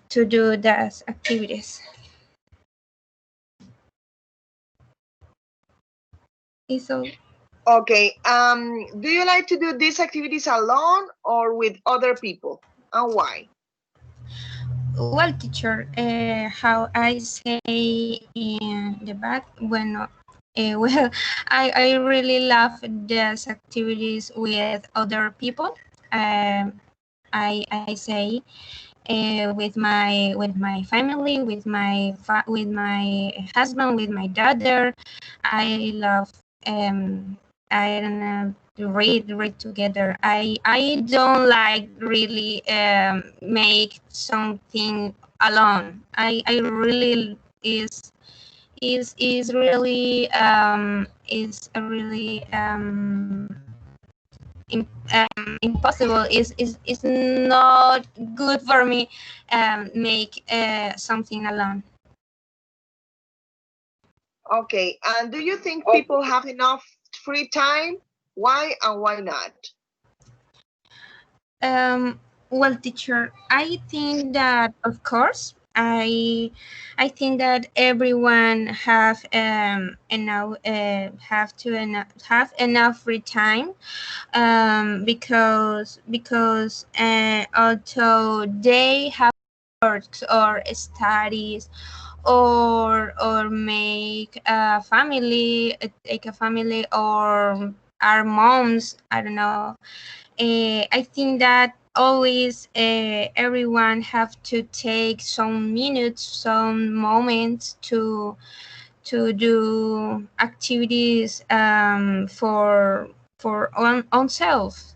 to do those activities. So Okay. Do you like to do these activities alone or with other people, and why? well, teacher, how I say in the back, well, I really love these activities with other people. Um, I say with my family, with my husband, with my daughter. I love I don't know, to read together. I don't like really make something alone. I really is really is a really impossible, is not good for me make something alone. Okay. And do you think people have enough free time? Why and why not? Well, teacher, I think that, of course, I think that everyone have enough free time, because although they have works or studies, or make a family, take a family, or are moms, I don't know. I think that always everyone have to take some minutes, some moments to do activities for on self.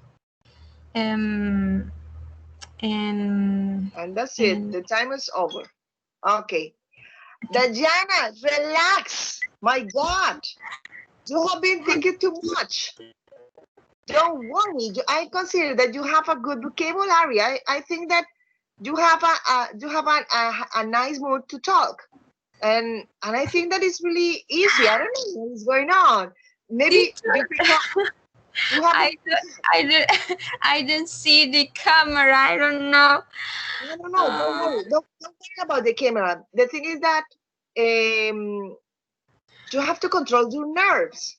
Um, and And that's it. and The time is over. Okay. Diana, relax. My God, you have been thinking too much. Don't worry. I consider that you have a good vocabulary. I think that you have a nice mood to talk, and I think that it's really easy. I don't know what is going on. Maybe you pick up. You have. I didn't see the camera. I don't know. No. Don't worry. Don't worry about the camera. The thing is that you have to control your nerves.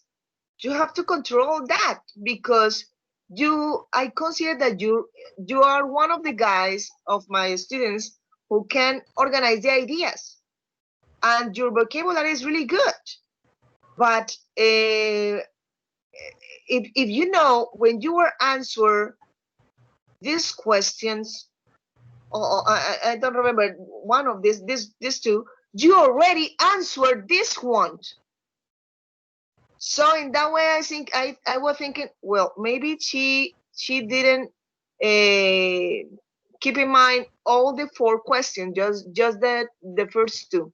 You have to control that because I consider that you are one of the guys of my students who can organize the ideas. and your vocabulary is really good. But if you know, when you are answer these questions, or I don't remember one of these two, you already answered this one. So in that way, I think I was thinking, well, maybe she didn't keep in mind all the 4 questions, just the first 2.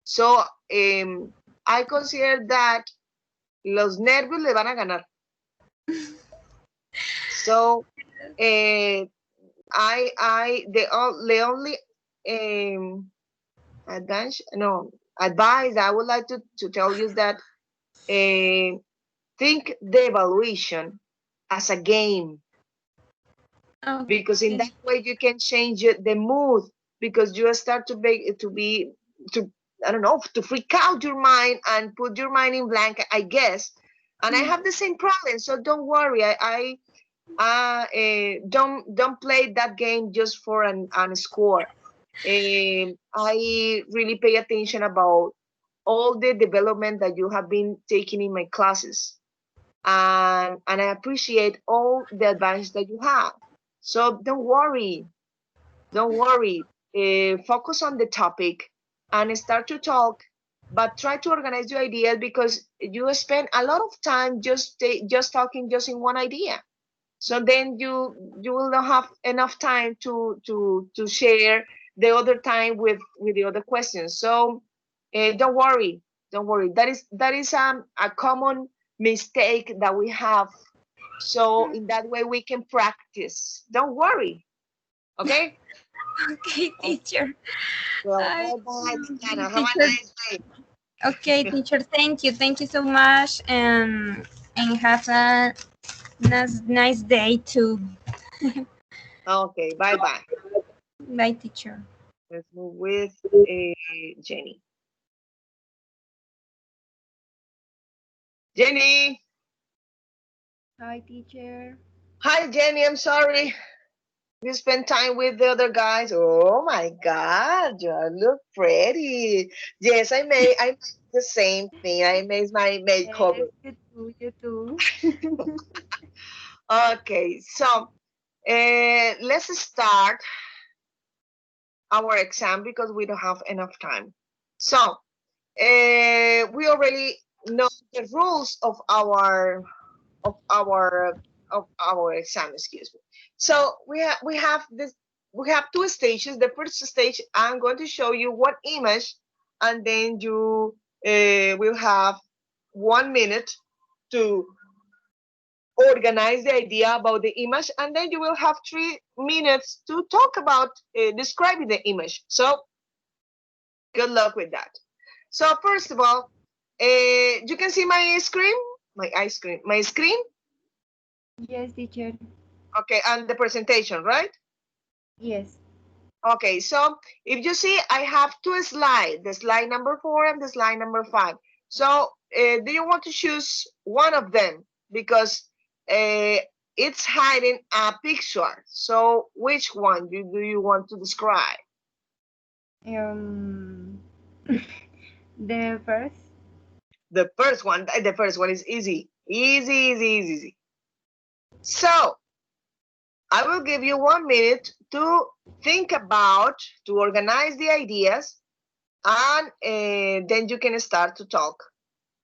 So I consider that los nervios le van a ganar. So the only advice I would like to tell you is that think the evaluation as a game. Because in that way you can change the mood, because you start to I don't know, to freak out your mind and put your mind in blank, I guess. And I have the same problem, so don't worry. I don't play that game just for an score. I really pay attention about all the development that you have been taking in my classes, and I appreciate all the advice that you have. So don't worry. Focus on the topic and start to talk, but try to organize your ideas, because you spend a lot of time just talking just in one idea. So then you will not have enough time to share the other time with the other questions. So don't worry. That is a common mistake that we have. So in that way we can practice. Don't worry. Okay? Okay, teacher. Well, bye-bye, Tatiana. Have a nice day. Okay, teacher, thank you. Thank you so much. And have a nice day too. Okay, bye-bye. Bye, teacher. Let's move with Jenny. Jenny. Hi, teacher. Hi, Jenny. I'm sorry. You spend time with the other guys. Oh my God, you look pretty. Yes, I made the same thing. I made my makeover. Yes, you too. Okay, so let's start our exam because we don't have enough time. So we already know the rules of our exam. Excuse me. So we have 2 stages. The first stage, I'm going to show you one image, and then you will have 1 minute to organize the idea about the image, and then you will have 3 minutes to talk about describing the image. So good luck with that. So first of all, you can see my screen, my screen. Yes, teacher. Okay, and the presentation, right? Yes. Okay, so if you see, I have 2 slides, the slide number 4 and the slide number 5. So do you want to choose one of them? Because it's hiding a picture. So which one do you want to describe? The first. The first one. The first one is easy. Easy. So I will give you 1 minute to think about, to organize the ideas, and then you can start to talk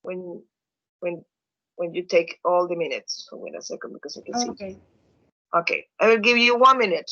when you take all the minutes. So wait a second, because I can see. Okay. Okay, I will give you 1 minute.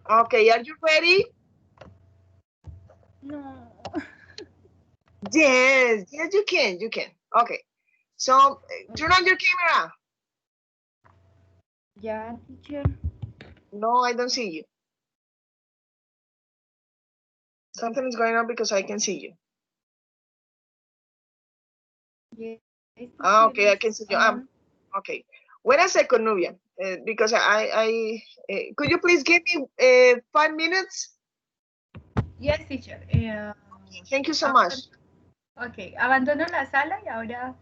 Okay, are you ready? No. Yes, yes, you can, you can. Okay, so turn on your camera. Yeah, teacher. No, I don't see you. Something is going on because I can see you. Yes, teacher Okay, I is can see you. on. Okay. Wait a second, Nubia, because could you please give me 5 minutes? Yes, teacher. Thank you so much. Ok, abandono la sala y ahora.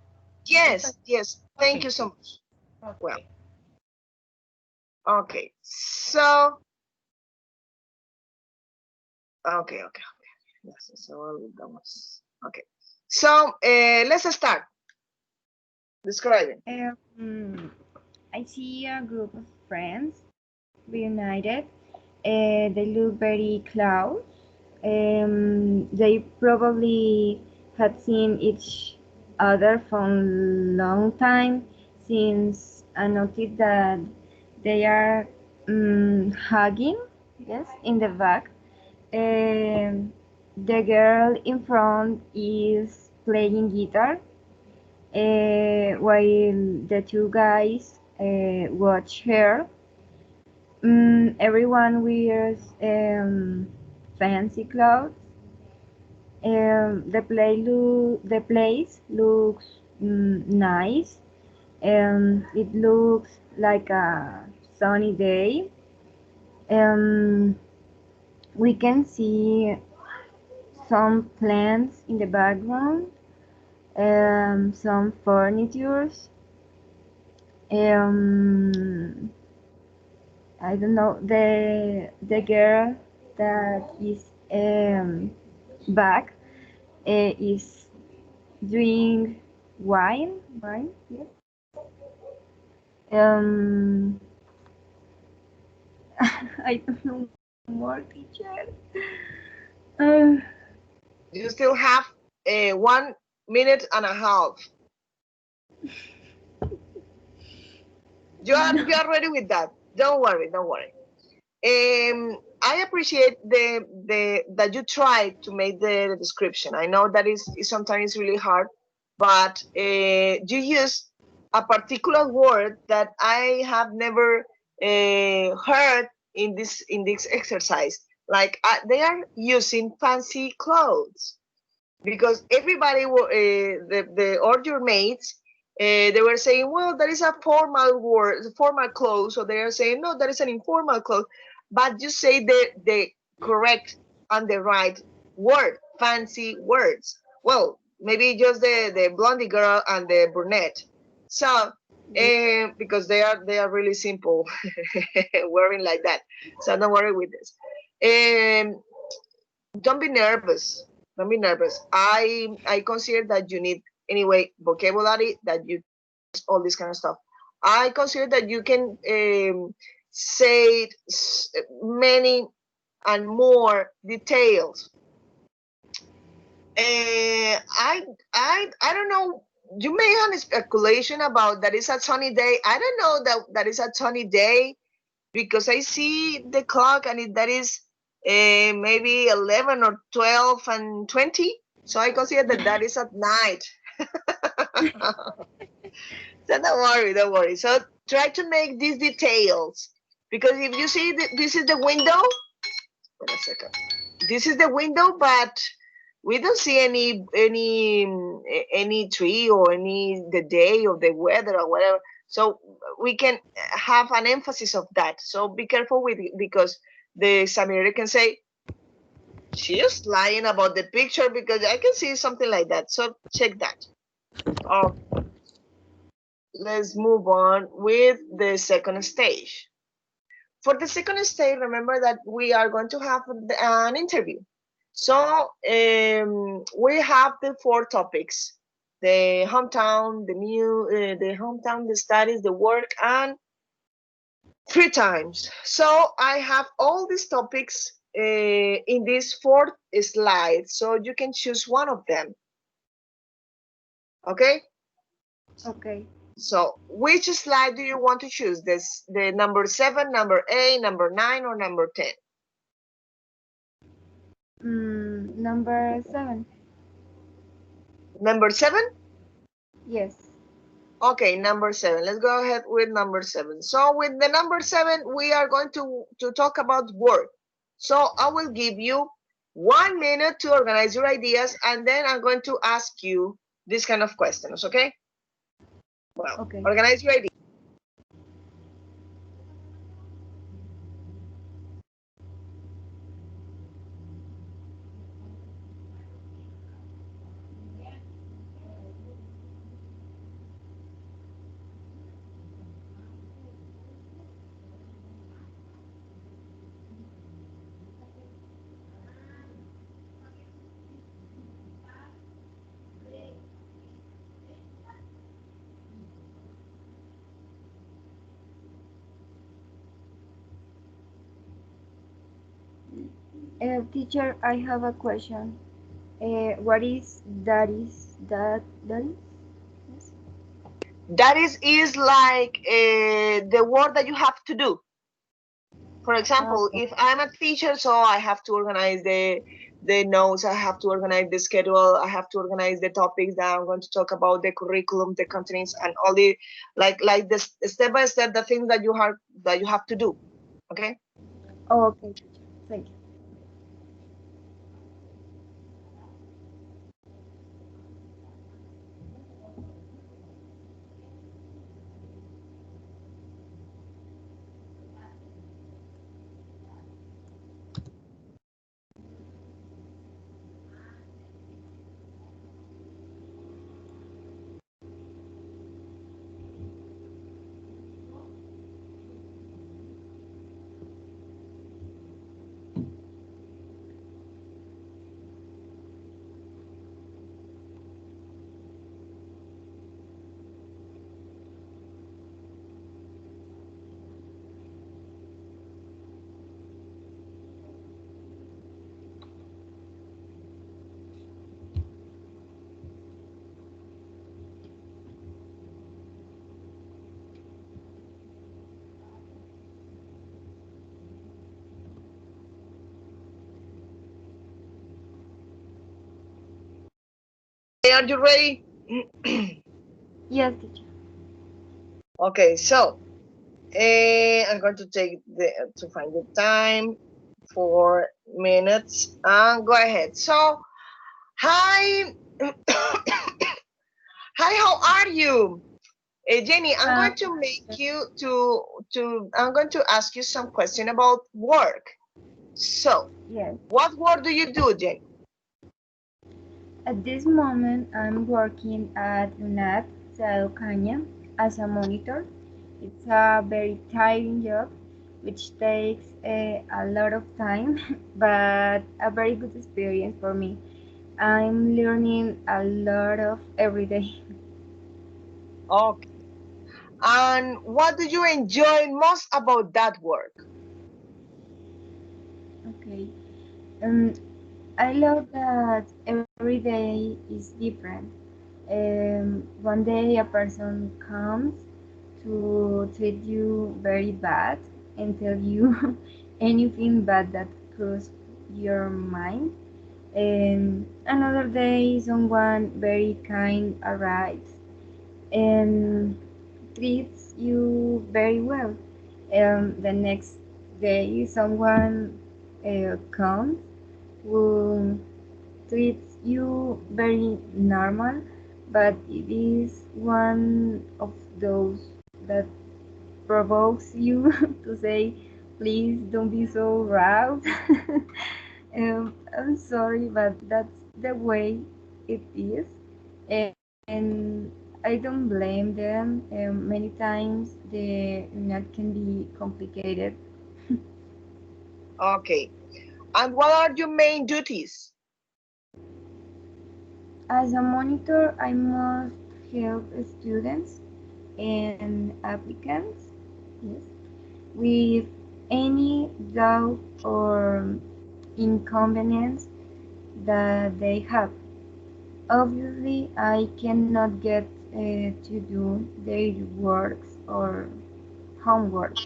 Yes, yes. Thank you so much. Okay. Well, okay. So, okay. Yes, so that was okay. So, let's start describing. I see a group of friends reunited. They look very close. They probably had seen each other for a long time since I noticed that they are hugging, yes, in the back. The girl in front is playing guitar while the two guys watch her. Everyone wears fancy clothes. The place looks nice. It looks like a sunny day. We can see some plants in the background, some furnitures. I don't know, the girl that is back is drink wine, yes. I don't know more, teacher. Uh, You still have 1 minute and a half. You are ready with that. Don't worry. I appreciate that you tried to make the description. I know that is sometimes really hard, but you use a particular word that I have never heard in this exercise. Like they are using fancy clothes because everybody, all your mates, they were saying, well, that is a formal word, formal clothes. So they are saying, no, that is an informal clothes. But you say the correct and the right word, fancy words. Well, maybe just the blondie girl and the brunette. So because they are really simple wearing like that. So don't worry with this. Don't be nervous. Don't be nervous. I consider that you need anyway vocabulary, that you all this kind of stuff. I consider that you can say many and more details. I don't know. You may have a speculation about that is a sunny day. I don't know that is a sunny day because I see the clock and that is maybe 11 or 12 and 20. So I consider that is at night. So don't worry. So try to make these details because if you see this is the window. Wait a second. This is the window, but we don't see any tree or any the day or the weather or whatever. So we can have an emphasis of that. So be careful with it because the examiner can say she's lying about the picture because I can see something like that. So check that. Let's move on with the second stage. For the second stage, remember that we are going to have an interview. So we have the 4 topics: the hometown, the hometown, the studies, the work, and free times. So I have all these topics in these 4 slides, so you can choose one of them. Okay? okay. So which slide do you want to choose? The number 7, number 8, number 9, or number 10? Number 7. Number 7? Yes. Okay, number 7. Let's go ahead with number 7. So with the number 7, we are going to talk about work. So I will give you 1 minute to organize your ideas, and then I'm going to ask you this kind of questions, okay? Well, Okay. organize your ideas. Teacher, I have a question. What is that? Yes. That is like the work that you have to do. For example, if I'm a teacher, so I have to organize the notes, I have to organize the schedule, I have to organize the topics that I'm going to talk about, the curriculum, the contents, and all the like the step by step, the things that you have to do. Okay. Oh, okay, teacher. Thank you. Are you ready? Yes, teacher. Okay, so I'm going to take to find the time, 4 minutes. Go ahead. So, hi, hi, how are you? Jenny, I'm going to make you I'm going to ask you some question about work. So, yes. what work do you do, Jenny? At this moment, I'm working at UNAT Caña as a monitor. It's a very tiring job, which takes a lot of time, but a very good experience for me. I'm learning a lot of every day. Okay. And what do you enjoy most about that work? Okay. I love that every day is different. One day a person comes to treat you very bad and tell you anything bad that crosses your mind. And another day, someone very kind arrives and treats you very well. The next day, someone comes who treats you very normal, but it is one of those that provokes you to say, please don't be so loud. I'm sorry, but that's the way it is. And I don't blame them. Many times the not can be complicated. Okay. And what are your main duties? As a monitor, I must help students and applicants, yes, with any doubt or inconvenience that they have. Obviously, I cannot get to do their works or homework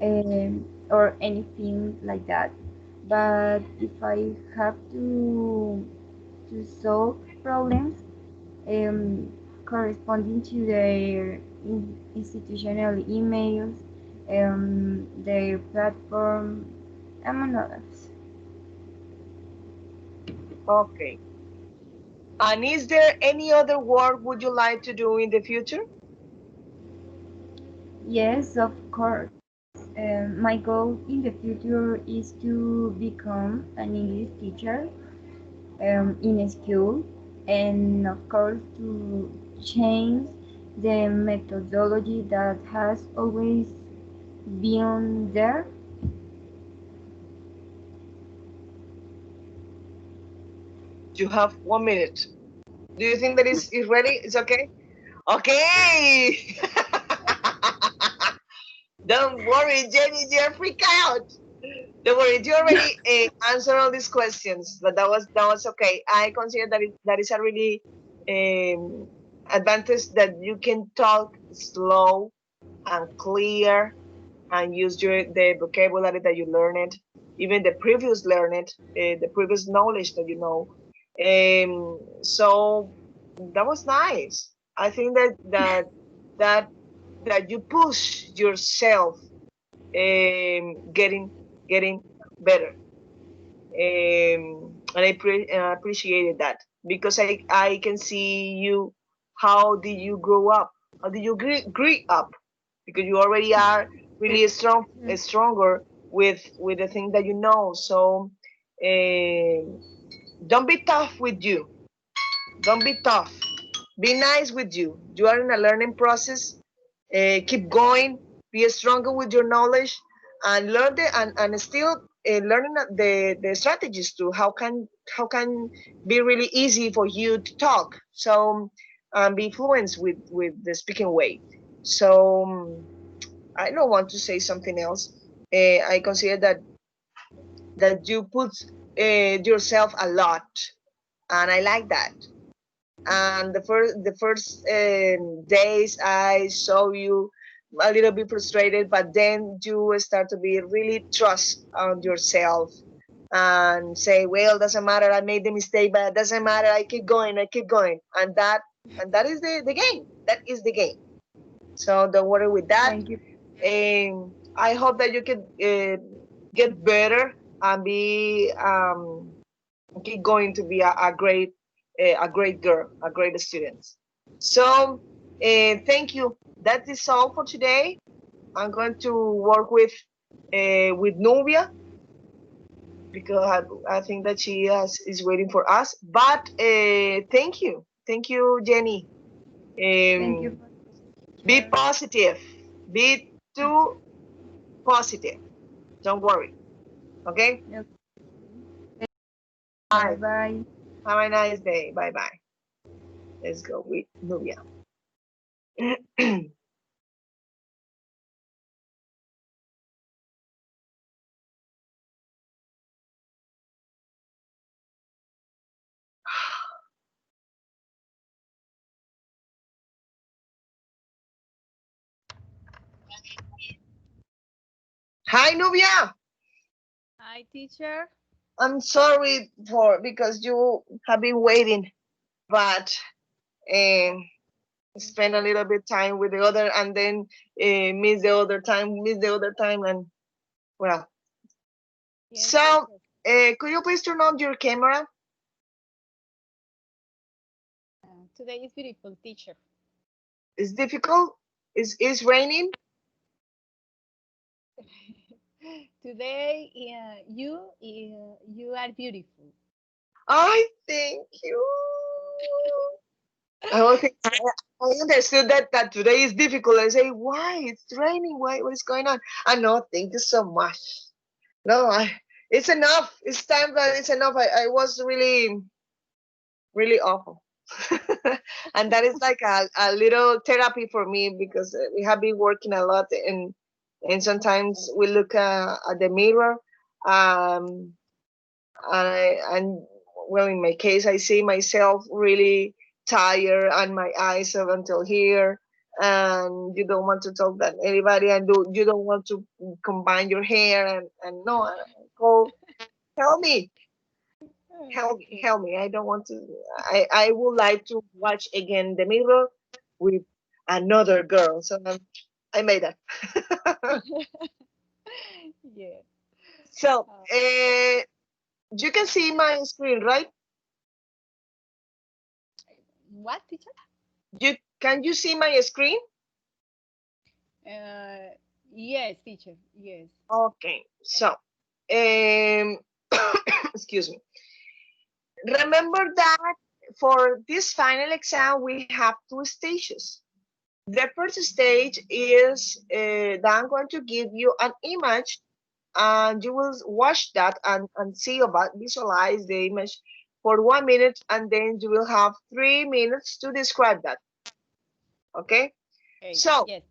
or anything like that. But if I have to solve problems um, corresponding to their institutional emails, their platform, among others. Okay. And is there any other work would you like to do in the future? Yes, of course. My goal in the future is to become an English teacher in a school, and of course to change the methodology that has always been there. You have 1 minute. Do you think that is ready? It's okay? Okay. Don't worry, Jenny, you're freaked out. Don't worry, you already answered all these questions, but that was okay. I consider that is a really advantage that you can talk slow and clear and use the vocabulary that you learned, even the previous the previous knowledge that you know. So that was nice. I think that you push yourself getting better. And I appreciated that because I can see you. How did you grow up? How did you grow up? Because you already are really stronger with the thing that you know. So don't be tough with you. Don't be tough. Be nice with you. You are in a learning process. Keep going. Be stronger with your knowledge, and learn and still learning the strategies to how can be really easy for you to talk. So be fluent with the speaking way. So I don't want to say something else. I consider that you put yourself a lot, and I like that. And the first days I saw you a little bit frustrated, but then you start to be really trust on yourself and say, well, doesn't matter, I made the mistake, but it doesn't matter, I keep going, and that is the game. That is the game. So don't worry with that. Thank you. I hope that you can get better and be keep going to be a great girl, a great student. So thank you. That is all for today. I'm going to work with Nubia because I think that she is waiting for us. But thank you, Jenny. Thank you. Be positive. Be too positive. Don't worry. Okay. Bye bye. Have a nice day. Bye bye. Let's go with Nubia. Hi, Nubia. Hi, teacher. I'm sorry because you have been waiting, but spend a little bit time with the other, and then miss the other time, and well. Yes, so, could you please turn on your camera? Today is beautiful, teacher. It's difficult. Is raining? Today, you are beautiful. I thank you. I understood that today is difficult. I say, why? It's raining. Why? What is going on? I know. Thank you so much. No, it's enough. It's time that it's enough. I was really awful. And that is like a little therapy for me because we have been working a lot, and sometimes we look at the mirror, and well, in my case, I see myself really tired and my eyes are until here, and you don't want to talk to anybody, and you don't want to combine your hair, and no, go help me, help me. I don't want to. I would like to watch again The Mirror with another girl. So I made that. Yeah. So you can see my screen, right? What, teacher? Can you see my screen? Yes, teacher. Yes. Okay. So excuse me. Remember that for this final exam we have two stages. The first stage is that I'm going to give you an image, and you will watch that and see about visualize the image for 1 minute, and then you will have 3 minutes to describe that. Okay, so Yes.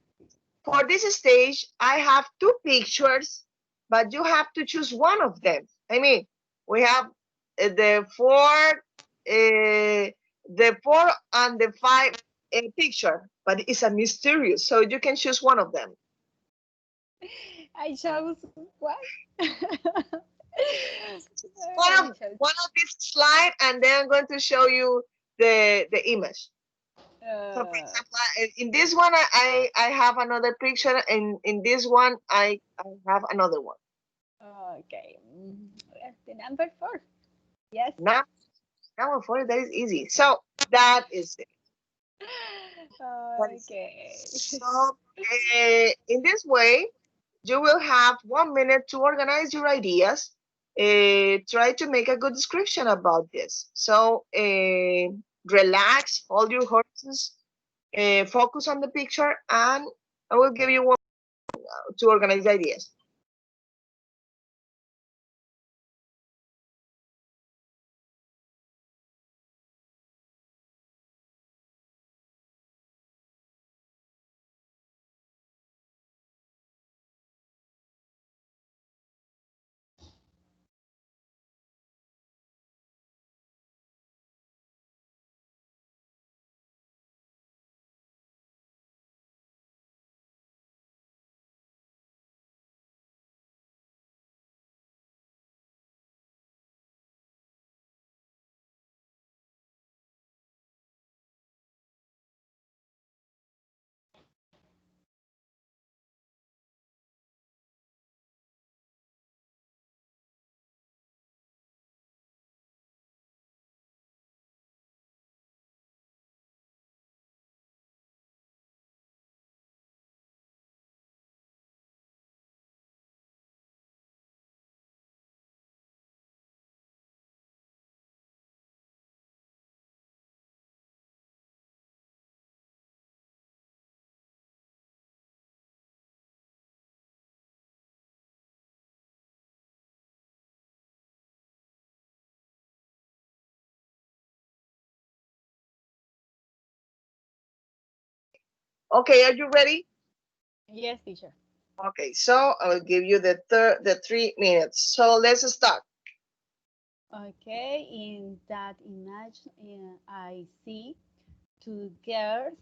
for this stage I have two pictures, but you have to choose one of them. I mean, we have the four and the five picture, but it's a mysterious, so you can choose one of them. I chose what? One of this slide, and then I'm going to show you the image. So for example, in this one I have another picture, and in this one I have another one. Okay. The number 4. Yes. Now number 4, that is easy. So that is it. Okay. So in this way, you will have 1 minute to organize your ideas. Try to make a good description about this. So relax, hold your horses, focus on the picture, and I will give you one to organize ideas. Okay, are you ready? Yes, teacher. Okay, so I will give you the 3 minutes. So let's start. Okay, in that image, I see two girls.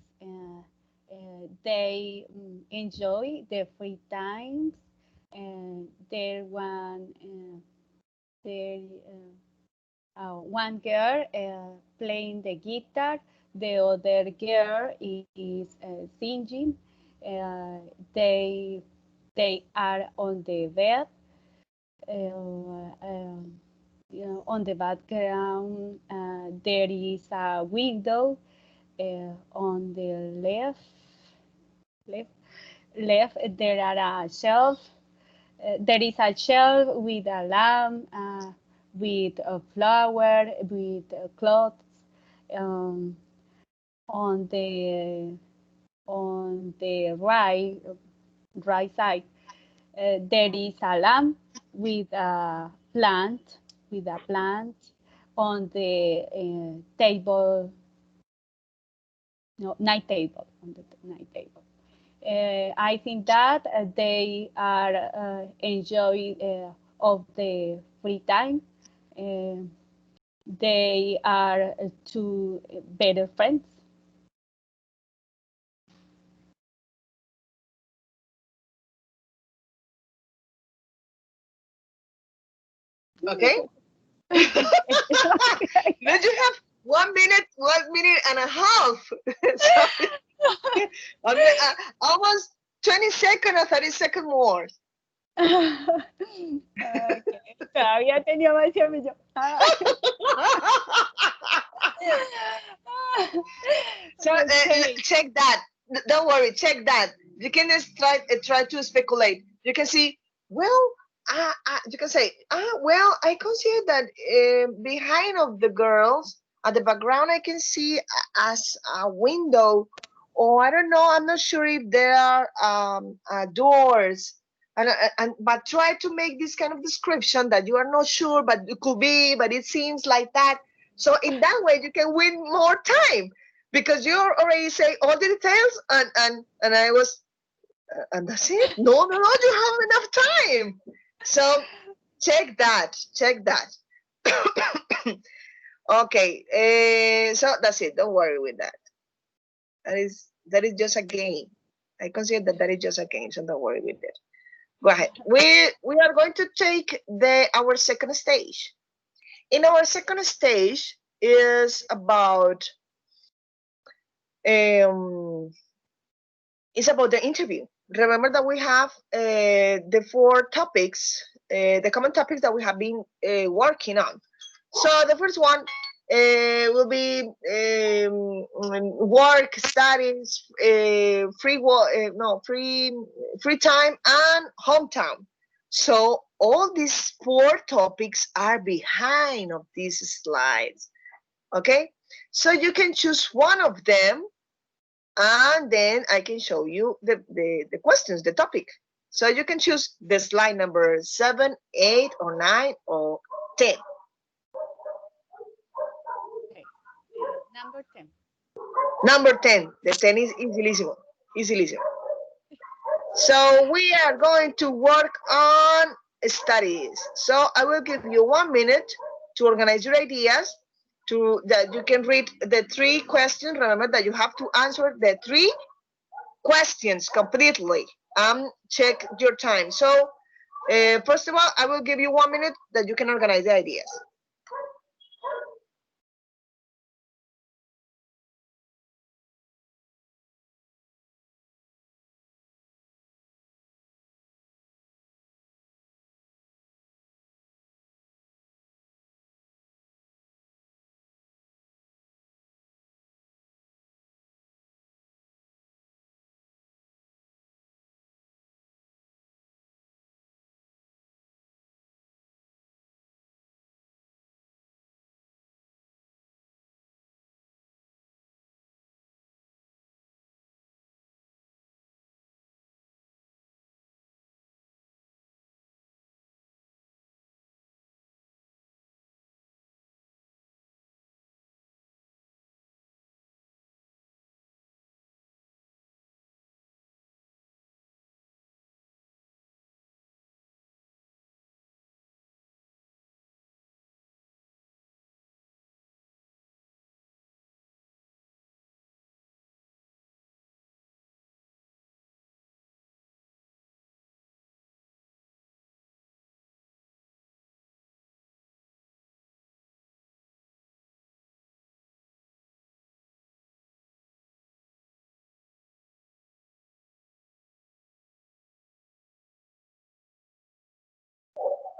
They enjoy their free times, and there one girl playing the guitar, the other girl is singing. Uh, they they are on the bed. On the background, there is a window. On the left, left, there are a shelf. There is a shelf with a lamp, with a flower, with clothes. Um, on the right side, there is a lamp with a plant on the table, no, night table, on the night table. I think that they are enjoy of the free time. Uh, they are two better friends. Okay. Then you have 1 minute and a half. Almost 20 seconds or 30 seconds more. Okay. Todavía tenía más tiempo yo. So check that. Don't worry, check that. You can just try to speculate. You can see, well, you can say, well, I consider that behind of the girls at the background, I can see as a window, or I don't know. I'm not sure if there are doors. But try to make this kind of description that you are not sure, but it could be, but it seems like that. So in that way, you can win more time because you already say all the details, and I was, and that's it. No, you have enough time. So check that. Okay, so that's it. Don't worry with that. That is just a game. I consider that is just a game, so don't worry with it. Go ahead. We are going to take our second stage. In our second stage is about it's about the interview. Remember that we have the 4 topics, the common topics that we have been working on. So the first one will be work, studies, free time, and hometown. So all these 4 topics are behind of these slides. Okay, so you can choose one of them, and then I can show you the questions, the topic. So you can choose the slide number 7, 8, or 9, or 10. Okay. Number 10. Number 10. The 10 is easy. So we are going to work on studies. So I will give you 1 minute to organize your ideas, to that you can read the 3 questions. Remember that you have to answer the 3 questions completely. Check your time. So first of all, I will give you 1 minute that you can organize the ideas.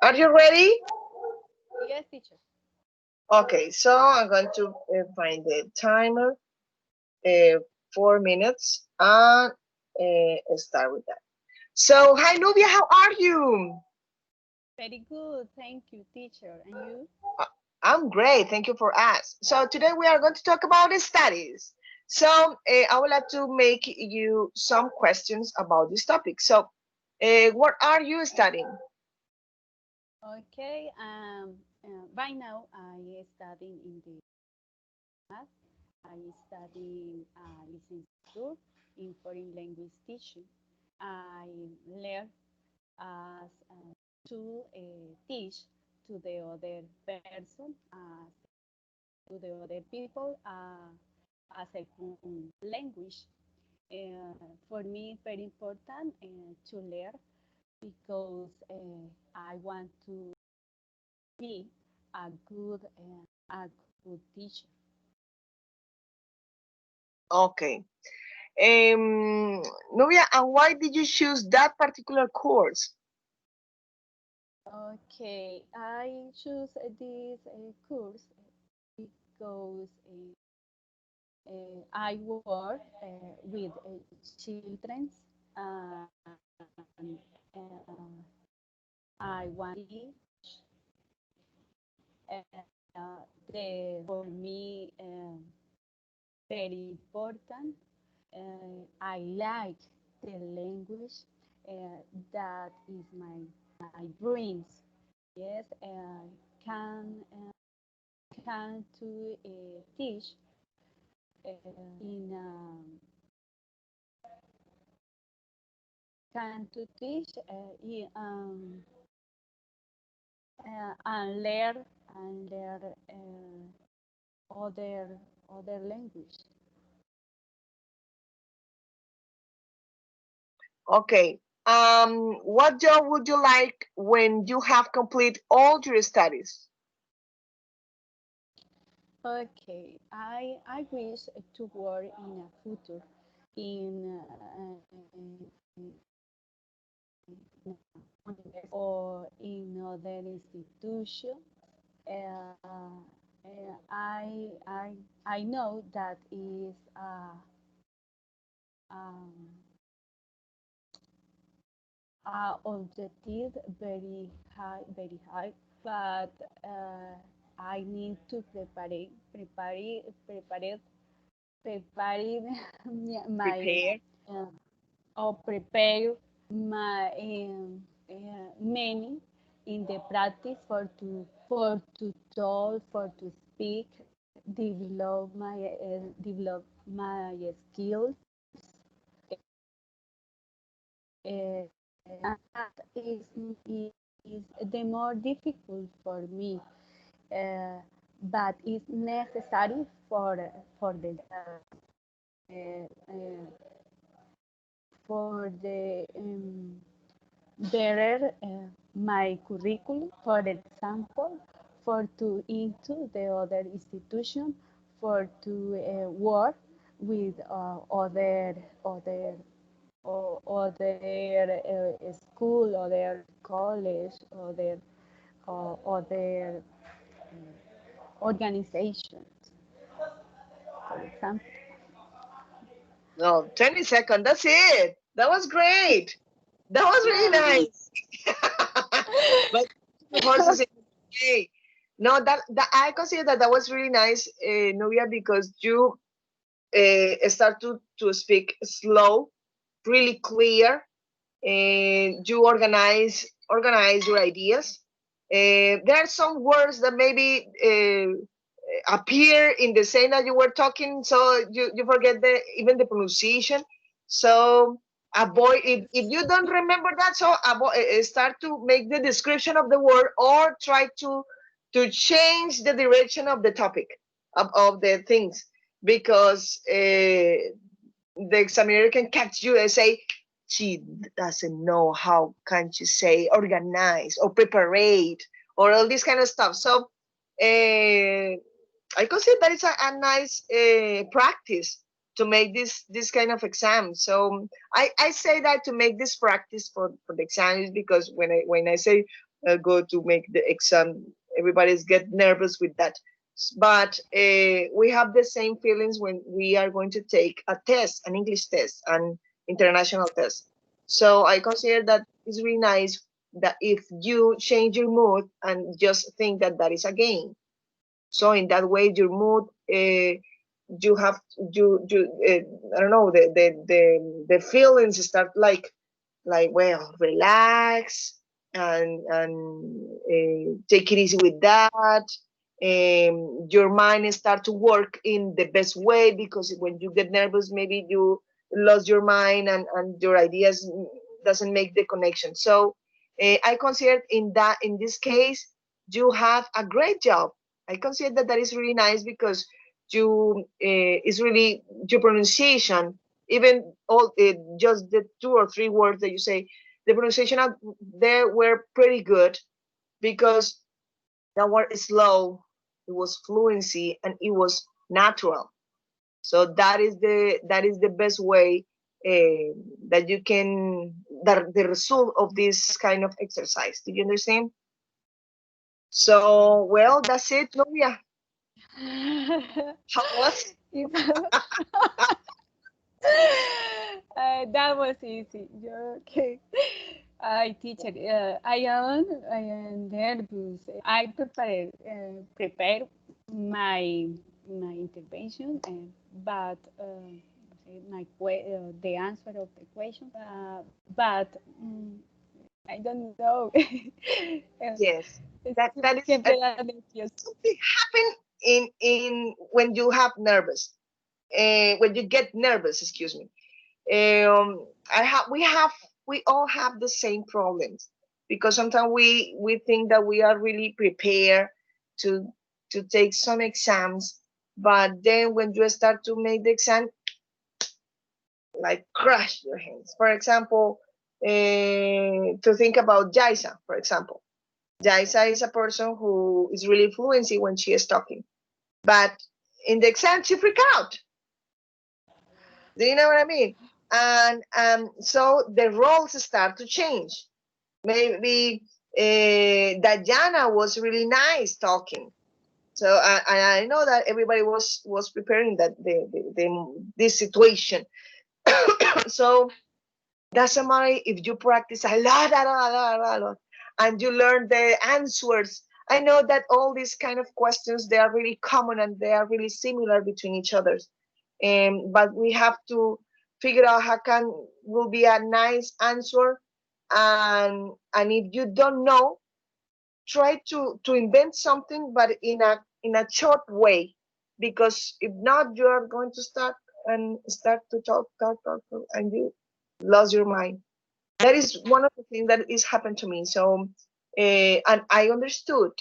Are you ready? Yes, teacher. Okay, so I'm going to find the timer, 4 minutes, and start with that. So, hi Nubia, how are you? Very good. Thank you, teacher. And you? I'm great. Thank you for asking. So today we are going to talk about studies. So I would like to make you some questions about this topic. So what are you studying? Okay. By now, I studying in the math. I study licenciature in foreign language teaching. I learn as to teach to the other person to the other people a second language. For me, it's very important to learn because I want to be a good teacher. Okay. Nubia, and why did you choose that particular course? Okay, I choose this course because I work with children. And I want to teach. For me, very important. I like the language. That is my dreams. Yes, can to teach in can to teach and learn other language. Okay. What job would you like when you have complete all your studies? Okay, I wish to work in a future in or in other institution. I know that is um, objective very high, but I need to prepare my Prepare. uh, or prepare my many in the practice for to talk, for to speak, develop my skills. That is the more difficult for me, but it's necessary for the for the better my curriculum, for example, for to into the other institution, for to work with other school, other college, other organizations, for example. No, 20 seconds. That's it. That was great. That was really nice. But the horses, okay. No, that I consider that was really nice, Nubia, because you start to speak slow, really clear, and you organize your ideas. There are some words that maybe appear in the same that you were talking, so you forget even the pronunciation. So avoid if you don't remember that, so start to make the description of the word or try to change the direction of the topic of the things, because the examiner can catch you and say she doesn't know how can she say organize or preparate or all this kind of stuff. So I consider that it's a nice practice to make this kind of exam. So I say that to make this practice for the exam is because when I say go to make the exam, everybody's get nervous with that. But we have the same feelings when we are going to take a test, an English test, an international test. So I consider that it's really nice that if you change your mood and just think that that is a game, so in that way your mood you have you I don't know, the feelings start like well, relax and take it easy with that. Your mind start to work in the best way, because when you get nervous maybe you lost your mind and your ideas doesn't make the connection. So I consider in this case you have a great job, I consider that that is really nice because you it's really your pronunciation, even all just the 2 or 3 words that you say, the pronunciation out there were pretty good because that were slow, it was fluency, and it was natural. So that is the best way that you can the result of this kind of exercise. Do you understand? So well, that's it, Novia. How was? That was easy. You're okay. I teacher. I am nervous. I prepare my intervention, but the answer of the question. But I don't know. Yes, that is something happen in when you have nervous, when you get nervous. Excuse me. We all have the same problems because sometimes we think that we are really prepared to take some exams, but then when you start to make the exam, like crush your hands. For example, to think about Jaisa, for example. Jaisa is a person who is really fluency when she is talking, but in the exam she freak out. Do you know what I mean? And so the roles start to change. Maybe Dayana was really nice talking. So I know that everybody was preparing that this situation. So doesn't matter if you practice a lot, and you learn the answers. I know that all these kind of questions, they are really common and they are really similar between each other. But we have to figure out how can will be a nice answer. And if you don't know, try to invent something, but in a short way, because if not, you are going to start to talk, and you lost your mind. That is one of the things that is happened to me. So, and I understood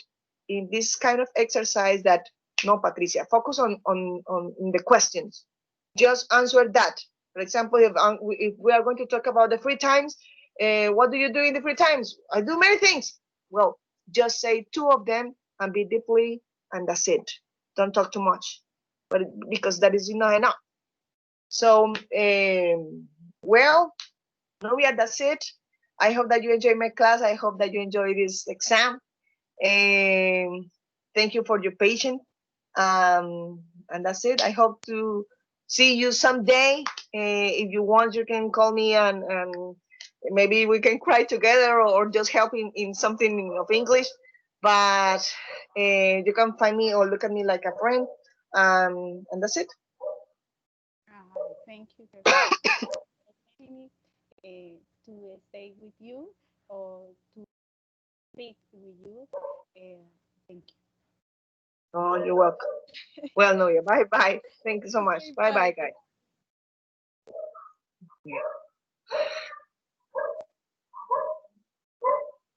in this kind of exercise that no, Patricia, focus on the questions. Just answer that. For example, if we are going to talk about the free times, what do you do in the free times? I do many things. Well, just say 2 of them and be deeply, and that's it. Don't talk too much, but because that is not enough. So, well, Novia, that's it. I hope that you enjoy my class. I hope that you enjoy this exam. Thank you for your patience. And that's it. I hope to see you someday. If you want, you can call me and maybe we can cry together or just help in something of English. But you can find me or look at me like a friend. And that's it. Thank you to stay with you or to speak with you. Thank you. Oh, you're welcome. Well, Noya, bye-bye. Thank you so much. Bye-bye, guys. Yeah.